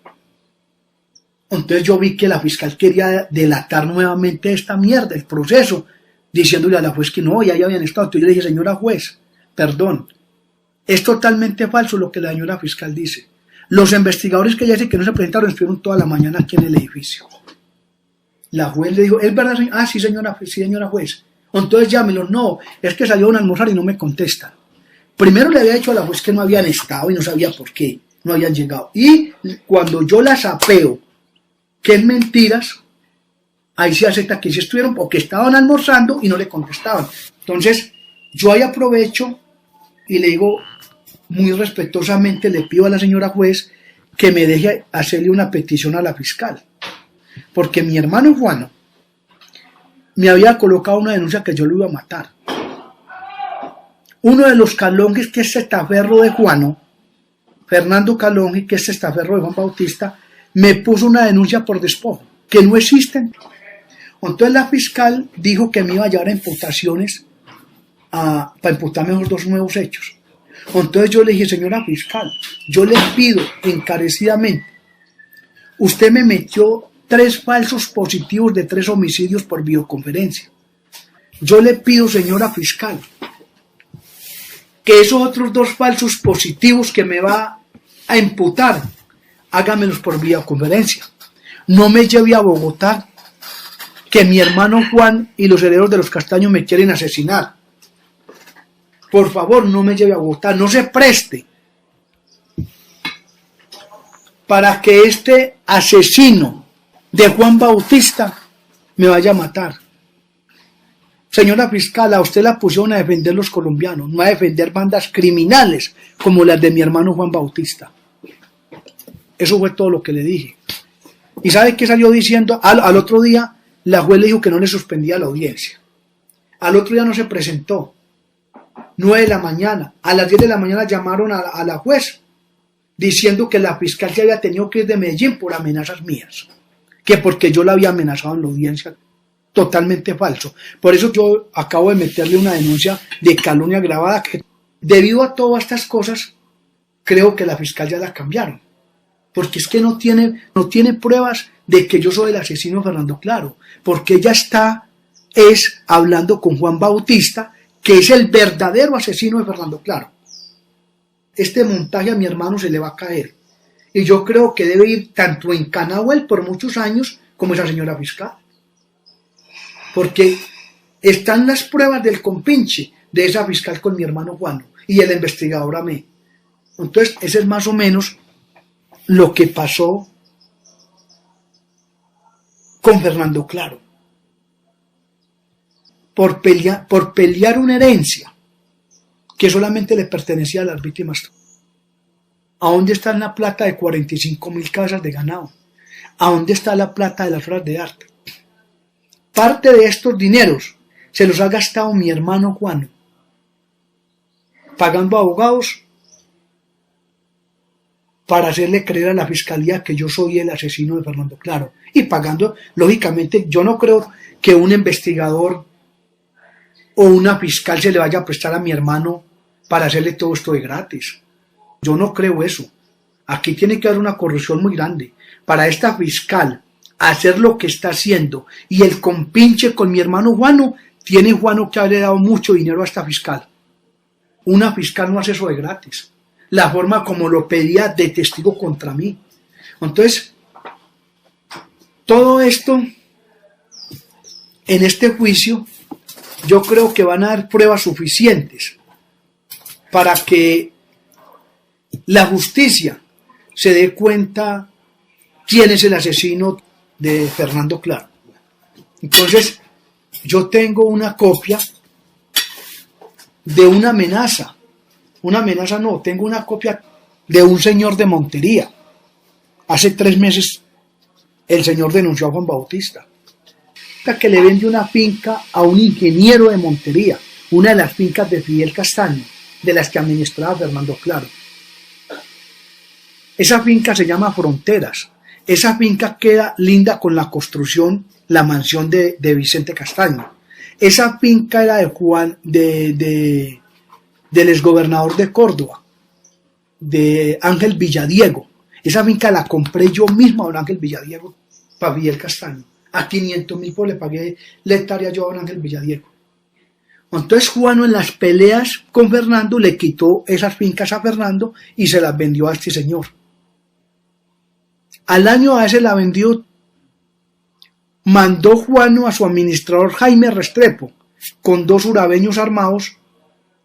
Entonces yo vi que la fiscal quería delatar nuevamente esta mierda, el proceso, diciéndole a la juez que no, ya habían estado. Entonces yo le dije, señora juez, perdón, es totalmente falso lo que la señora fiscal dice. Los investigadores que ella dice que no se presentaron estuvieron toda la mañana aquí en el edificio. La juez le dijo, ¿es verdad, señora? Ah, sí, señora juez. Entonces llámelos. No, es que salieron a almorzar y no me contestan. Primero le había dicho a la juez que no habían estado y no sabía por qué no habían llegado. Y cuando yo las apeo que es mentiras, ahí se acepta que sí estuvieron porque estaban almorzando y no le contestaban. Entonces yo ahí aprovecho y le digo, muy respetuosamente le pido a la señora juez que me deje hacerle una petición a la fiscal, porque mi hermano Juano me había colocado una denuncia que yo lo iba a matar. Uno de los Calonges, que es testaferro de Juano, Fernando Calonge, que es testaferro de Juan Bautista, me puso una denuncia por despojo, que no existen. Entonces la fiscal dijo que me iba a llevar a imputaciones para imputarme los 2 nuevos hechos. Entonces yo le dije, señora fiscal, yo le pido encarecidamente, usted me metió 3 falsos positivos de 3 homicidios por videoconferencia. Yo le pido, señora fiscal, que esos otros 2 falsos positivos que me va a imputar, hágamelos por videoconferencia. No me lleve a Bogotá, que mi hermano Juan y los herederos de los Castaños me quieren asesinar. Por favor, no me lleve a Bogotá, no se preste para que este asesino de Juan Bautista me vaya a matar. Señora fiscal, a usted la pusieron a defender los colombianos, no a defender bandas criminales como las de mi hermano Juan Bautista. Eso fue todo lo que le dije. ¿Y sabe qué salió diciendo? Al otro día, la juez le dijo que no le suspendía la audiencia. Al otro día no se presentó. 9 de la mañana. A las 10 de la mañana llamaron a la juez diciendo que la fiscal se había tenido que ir de Medellín por amenazas mías. que porque yo la había amenazado en la audiencia. Totalmente falso. Por eso yo acabo de meterle una denuncia de calumnia agravada que, debido a todas estas cosas, creo que la fiscal ya la cambiaron. Porque es que no tiene pruebas de que yo soy el asesino de Fernando Claro. Porque ella está hablando con Juan Bautista, que es el verdadero asesino de Fernando Claro. Este montaje a mi hermano se le va a caer. Y yo creo que debe ir tanto en Canahuel por muchos años como esa señora fiscal. Porque están las pruebas del compinche de esa fiscal con mi hermano Juan y el investigador Amé. Entonces, ese es más o menos lo que pasó con Fernando Claro. Por pelear una herencia que solamente le pertenecía a las víctimas. ¿A dónde está la plata de 45.000 cabezas de ganado? ¿A dónde está la plata de las obras de arte? Parte de estos dineros se los ha gastado mi hermano Juan, pagando abogados para hacerle creer a la fiscalía que yo soy el asesino de Fernando Claro. Y pagando, lógicamente, yo no creo que un investigador o una fiscal se le vaya a prestar a mi hermano para hacerle todo esto de gratis. Yo no creo eso. Aquí tiene que haber una corrupción muy grande. Para esta fiscal hacer lo que está haciendo y el compinche con mi hermano Juano, tiene Juano que haberle dado mucho dinero a esta fiscal. Una fiscal no hace eso de gratis. La forma como lo pedía de testigo contra mí. Entonces, todo esto en este juicio, yo creo que van a dar pruebas suficientes para que la justicia se dé cuenta quién es el asesino de Fernando Claro. Entonces, yo tengo una copia de una amenaza. Una amenaza no, tengo una copia de un señor de Montería. Hace 3 meses el señor denunció a Juan Bautista, que le vende una finca a un ingeniero de Montería, una de las fincas de Fidel Castaño, de las que administraba Fernando Claro. Esa finca se llama Fronteras. Esa finca queda linda con la construcción, la mansión de Vicente Castaño. Esa finca era de Juan, del exgobernador de Córdoba, de Ángel Villadiego. Esa finca la compré yo mismo a don Ángel Villadiego para Fidel Castaño. A 500.000 por le pagué la hectárea yo a don Ángel Villadiego. Entonces Juano en las peleas con Fernando le quitó esas fincas a Fernando y se las vendió a este señor. Al año a ese la vendió, mandó Juano a su administrador Jaime Restrepo con 2 urabeños armados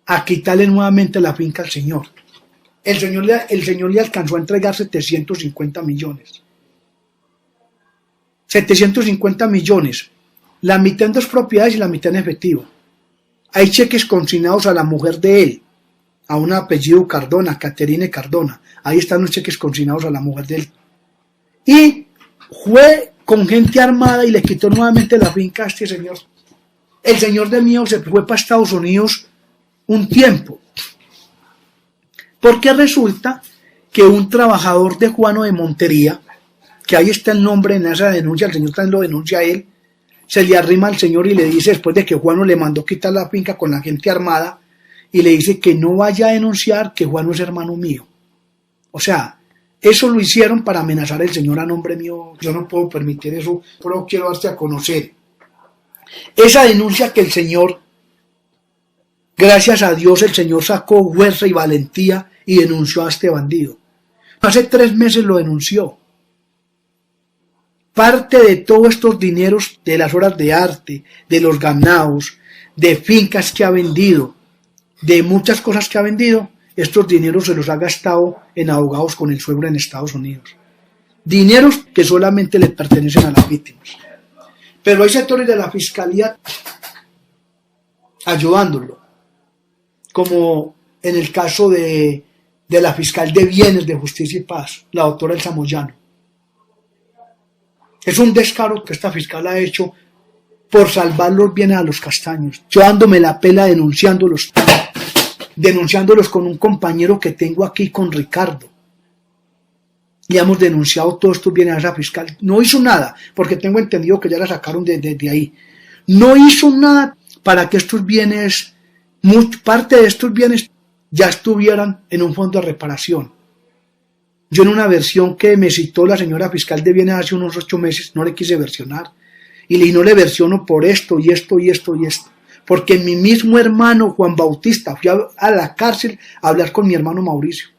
a quitarle nuevamente la finca al señor. El señor le alcanzó a entregar 750 millones. 750 millones, la mitad en 2 propiedades y la mitad en efectivo. Hay cheques consignados a la mujer de él, a un apellido Cardona, Caterine Cardona. Ahí están los cheques consignados a la mujer de él. Y fue con gente armada y le quitó nuevamente la finca a este señor. El señor de mío se fue para Estados Unidos un tiempo, porque resulta que un trabajador de Juano de Montería, que ahí está el nombre en esa denuncia, el señor también lo denuncia a él, se le arrima al señor y le dice, después de que Juano le mandó quitar la finca con la gente armada, y le dice que no vaya a denunciar que Juano es hermano mío. O sea, eso lo hicieron para amenazar al señor a nombre mío. Yo no puedo permitir eso, pero quiero darte a conocer. Esa denuncia que el señor, gracias a Dios, el señor sacó fuerza y valentía y denunció a este bandido. Hace 3 meses lo denunció. Parte de todos estos dineros de las obras de arte, de los ganados, de fincas que ha vendido, de muchas cosas que ha vendido, estos dineros se los ha gastado en abogados con el suegro en Estados Unidos. Dineros que solamente le pertenecen a las víctimas. Pero hay sectores de la fiscalía ayudándolo, como en el caso de la fiscal de Bienes de Justicia y Paz, la doctora Elsa Moyano. Es un descaro que esta fiscal ha hecho por salvar los bienes a los castaños, yo dándome la pela denunciándolos con un compañero que tengo aquí, con Ricardo. y hemos denunciado todos estos bienes a esa fiscal. No hizo nada, porque tengo entendido que ya la sacaron de ahí. No hizo nada para que estos bienes, parte de estos bienes ya estuvieran en un fondo de reparación. Yo en una versión que me citó la señora fiscal de bienes hace unos 8 meses, no le quise versionar. Y no le versiono por esto y esto y esto y esto. Porque mi mismo hermano Juan Bautista fui a la cárcel a hablar con mi hermano Mauricio.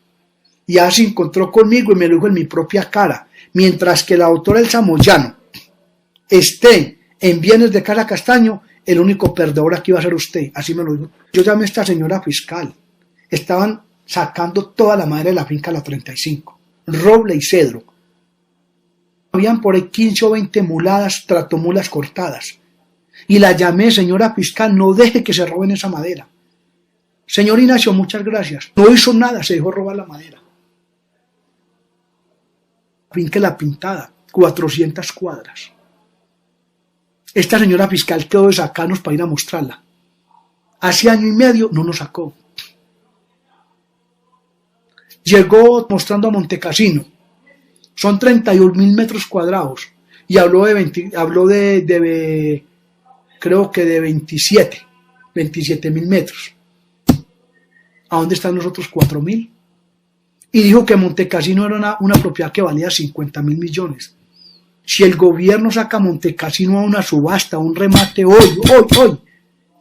Y ya se encontró conmigo y me lo dijo en mi propia cara. Mientras que la doctora Elsa Moyano esté en bienes de Casa Castaño, el único perdedor aquí va a ser usted. Así me lo dijo. Yo llamé a esta señora fiscal. Estaban sacando toda la madera de la finca La 35. Roble y cedro. Habían por ahí 15 o 20 muladas, tratomulas cortadas. Y la llamé, señora fiscal, no deje que se roben esa madera. Señor Ignacio, muchas gracias. No hizo nada, se dejó robar la madera. Finca La Pintada, 400 cuadras. Esta señora fiscal quedó de sacarnos para ir a mostrarla. Hace año y medio no nos sacó. Llegó mostrando a Montecassino. Son 31.000 metros cuadrados. Y habló de creo que de 27.000 metros. ¿A dónde están los otros 4.000? Y dijo que Montecassino era una propiedad que valía 50.000 millones. Si el gobierno saca Montecassino a una subasta, a un remate hoy,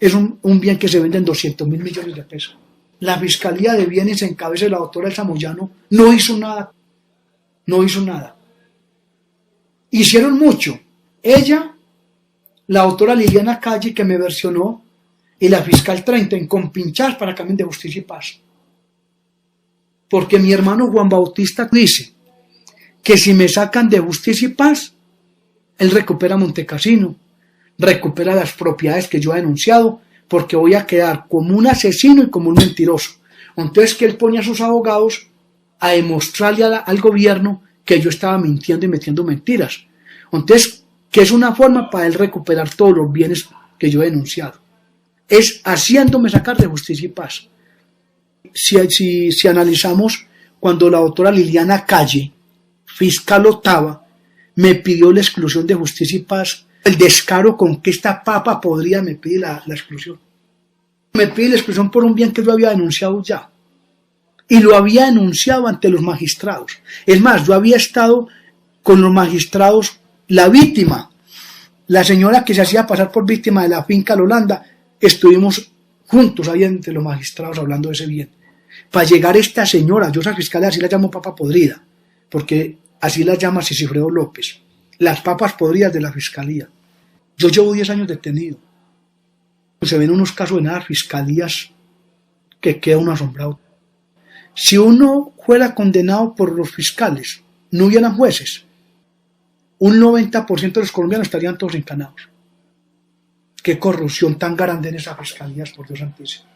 es un bien que se vende en 200.000 millones de pesos. La Fiscalía de Bienes en cabeza de la doctora Elsa Moyano no hizo nada. No hizo nada. Hicieron mucho. Ella, la doctora Liliana Calle, que me versionó, y la fiscal 30 en compinchar para Camino de Justicia y Paz. Porque mi hermano Juan Bautista dice que si me sacan de Justicia y Paz, él recupera Montecassino, recupera las propiedades que yo he denunciado, porque voy a quedar como un asesino y como un mentiroso. Entonces que él pone a sus abogados a demostrarle al gobierno que yo estaba mintiendo y metiendo mentiras. Entonces, que es una forma para él recuperar todos los bienes que yo he denunciado. Es haciéndome sacar de Justicia y Paz. Si analizamos, cuando la doctora Liliana Calle, fiscal octava, me pidió la exclusión de Justicia y Paz, el descaro con que esta papa podría me pide la exclusión. Me pide la exclusión por un bien que yo había denunciado ya. Y lo había denunciado ante los magistrados. Es más, yo había estado con los magistrados, la víctima, la señora que se hacía pasar por víctima de la finca La Holanda, estuvimos juntos ahí entre los magistrados hablando de ese bien. Para llegar esta señora, yo a esa fiscal así la llamo papa podrida, porque así la llama Cicifredo López, las papas podridas de la fiscalía. Yo llevo 10 años detenido. Se ven unos casos en las fiscalías que queda uno asombrado. Si uno fuera condenado por los fiscales, no hubieran jueces, un 90% de los colombianos estarían todos encanados. Qué corrupción tan grande en esas fiscalías, por Dios santísimo.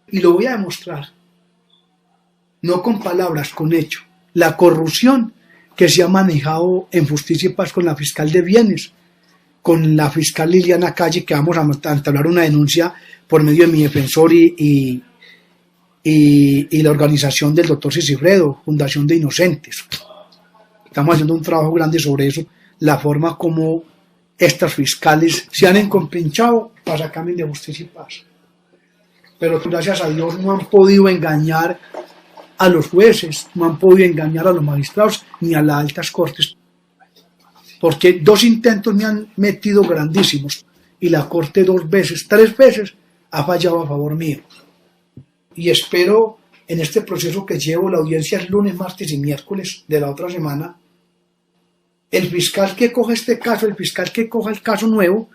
Y lo voy a demostrar, no con palabras, con hecho. La corrupción que se ha manejado en Justicia y Paz con la fiscal de bienes, con la fiscal Liliana Calle, que vamos a entablar una denuncia por medio de mi defensor y la organización del doctor Cicifredo, Fundación de Inocentes. Estamos haciendo un trabajo grande sobre eso, la forma como estas fiscales se han encompinchado para sacarme de Justicia y Paz. Pero gracias a Dios no han podido engañar a los jueces, no han podido engañar a los magistrados ni a las altas cortes. Porque 2 intentos me han metido grandísimos y la corte 2 veces, 3 veces ha fallado a favor mío. Y espero en este proceso que llevo, la audiencia es lunes, martes y miércoles de la otra semana, el fiscal que coja este caso, el fiscal que coja el caso nuevo,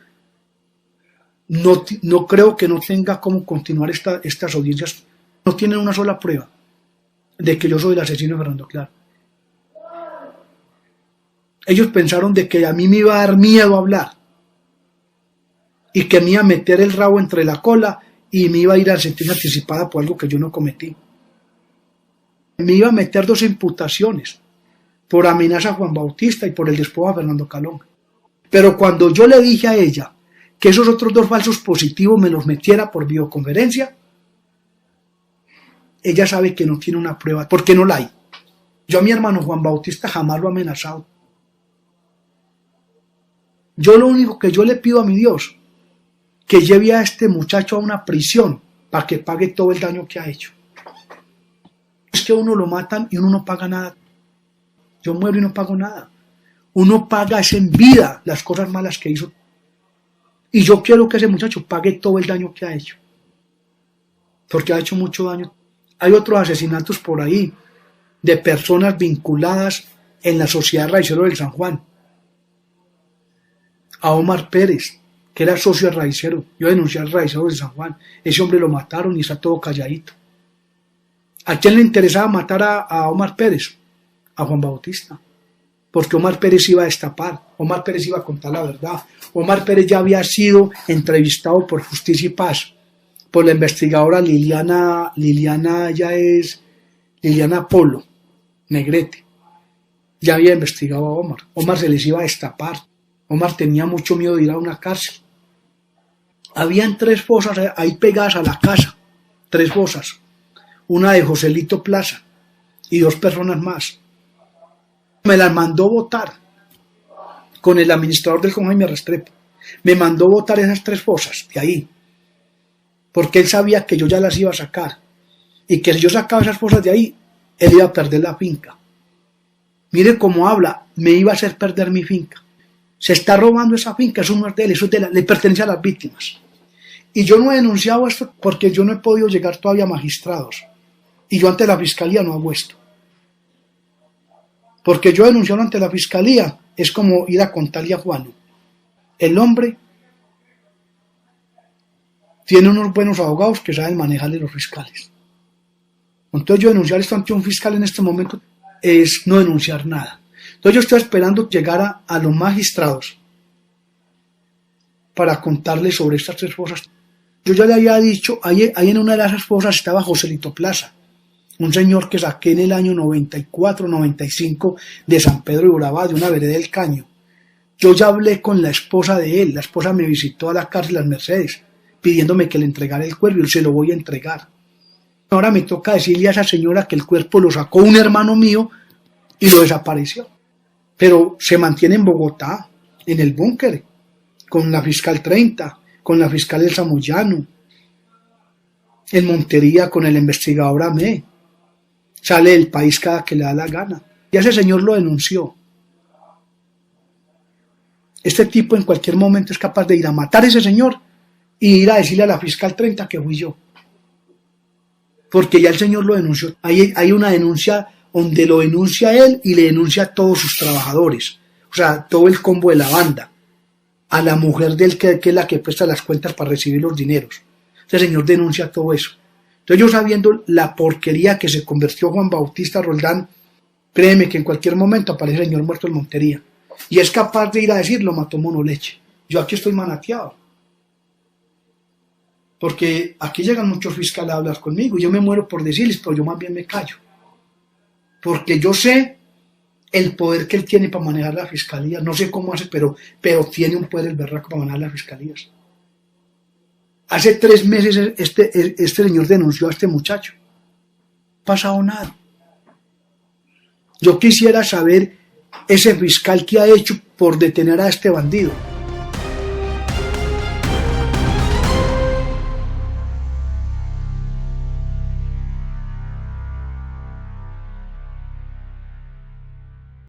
no creo que no tenga cómo continuar estas audiencias. No tienen una sola prueba de que yo soy el asesino de Fernando Claro. Ellos pensaron de que a mí me iba a dar miedo hablar y que me iba a meter el rabo entre la cola y me iba a ir a sentencia anticipada por algo que yo no cometí. Me iba a meter 2 imputaciones, por amenaza a Juan Bautista y por el despojo a Fernando Calón. Pero cuando yo le dije a ella que esos otros 2 falsos positivos me los metiera por videoconferencia, ella sabe que no tiene una prueba, porque no la hay. Yo a mi hermano Juan Bautista jamás lo he amenazado. Yo lo único que yo le pido a mi Dios, que lleve a este muchacho a una prisión para que pague todo el daño que ha hecho. Es que uno lo matan y uno no paga nada. Yo muero y no pago nada. Uno paga es en vida las cosas malas que hizo. Y yo quiero que ese muchacho pague todo el daño que ha hecho. Porque ha hecho mucho daño. Hay otros asesinatos por ahí de personas vinculadas en la sociedad raicero del San Juan. A Omar Pérez, que era socio de raicero. Yo denuncié al raicero del San Juan. Ese hombre lo mataron y está todo calladito. ¿A quién le interesaba matar a Omar Pérez? A Juan Bautista. Porque Omar Pérez iba a destapar, Omar Pérez iba a contar la verdad. Omar Pérez ya había sido entrevistado por Justicia y Paz, por la investigadora Liliana Polo, Negrete. Ya había investigado a Omar. Omar se les iba a destapar. Omar tenía mucho miedo de ir a una cárcel. Habían 3 fosas ahí pegadas a la casa, 3 fosas. Una de Joselito Plaza y 2 personas más. Me las mandó votar con el administrador del Jaime Restrepo. Me mandó votar esas 3 fosas de ahí, porque él sabía que yo ya las iba a sacar y que si yo sacaba esas fosas de ahí, él iba a perder la finca. Mire cómo habla, me iba a hacer perder mi finca. Se está robando esa finca, eso no es de él, eso le pertenece a las víctimas. Y yo no he denunciado esto porque yo no he podido llegar todavía a magistrados. Y yo ante la fiscalía no hago esto. Porque yo denunciarlo ante la fiscalía es como ir a contarle a Juan. El hombre tiene unos buenos abogados que saben manejarle los fiscales. Entonces yo denunciar esto ante un fiscal en este momento es no denunciar nada. Entonces yo estoy esperando llegar a los magistrados para contarles sobre estas 3 fosas. Yo ya le había dicho, ahí en una de esas fosas estaba Joselito Plaza, un señor que saqué en el año 94, 95 de San Pedro de Urabá, de una vereda del Caño. Yo ya hablé con la esposa de él, la esposa me visitó a la cárcel Las Mercedes, pidiéndome que le entregara el cuerpo y se lo voy a entregar. Ahora me toca decirle a esa señora que el cuerpo lo sacó un hermano mío y lo desapareció. Pero se mantiene en Bogotá, en el búnker, con la fiscal 30, con la fiscal Elsa Moyano, en Montería con el investigador Amé. Sale del país cada que le da la gana. Y ese señor lo denunció. Este tipo en cualquier momento es capaz de ir a matar a ese señor y ir a decirle a la fiscal 30 que fui yo. Porque ya el señor lo denunció. Hay una denuncia donde lo denuncia él y le denuncia a todos sus trabajadores. O sea, todo el combo de la banda. A la mujer del que es la que presta las cuentas para recibir los dineros. Ese señor denuncia todo eso. Entonces yo sabiendo la porquería que se convirtió Juan Bautista Roldán, créeme que en cualquier momento aparece el señor muerto en Montería. Y es capaz de ir a decir, lo mató Mono Leche. Yo aquí estoy manateado. Porque aquí llegan muchos fiscales a hablar conmigo y yo me muero por decirles, pero yo más bien me callo. Porque yo sé el poder que él tiene para manejar la fiscalía. No sé cómo hace, pero tiene un poder el berraco para manejar las fiscalías. Hace 3 meses este señor denunció a este muchacho. No ha pasado nada. Yo quisiera saber ese fiscal qué ha hecho por detener a este bandido.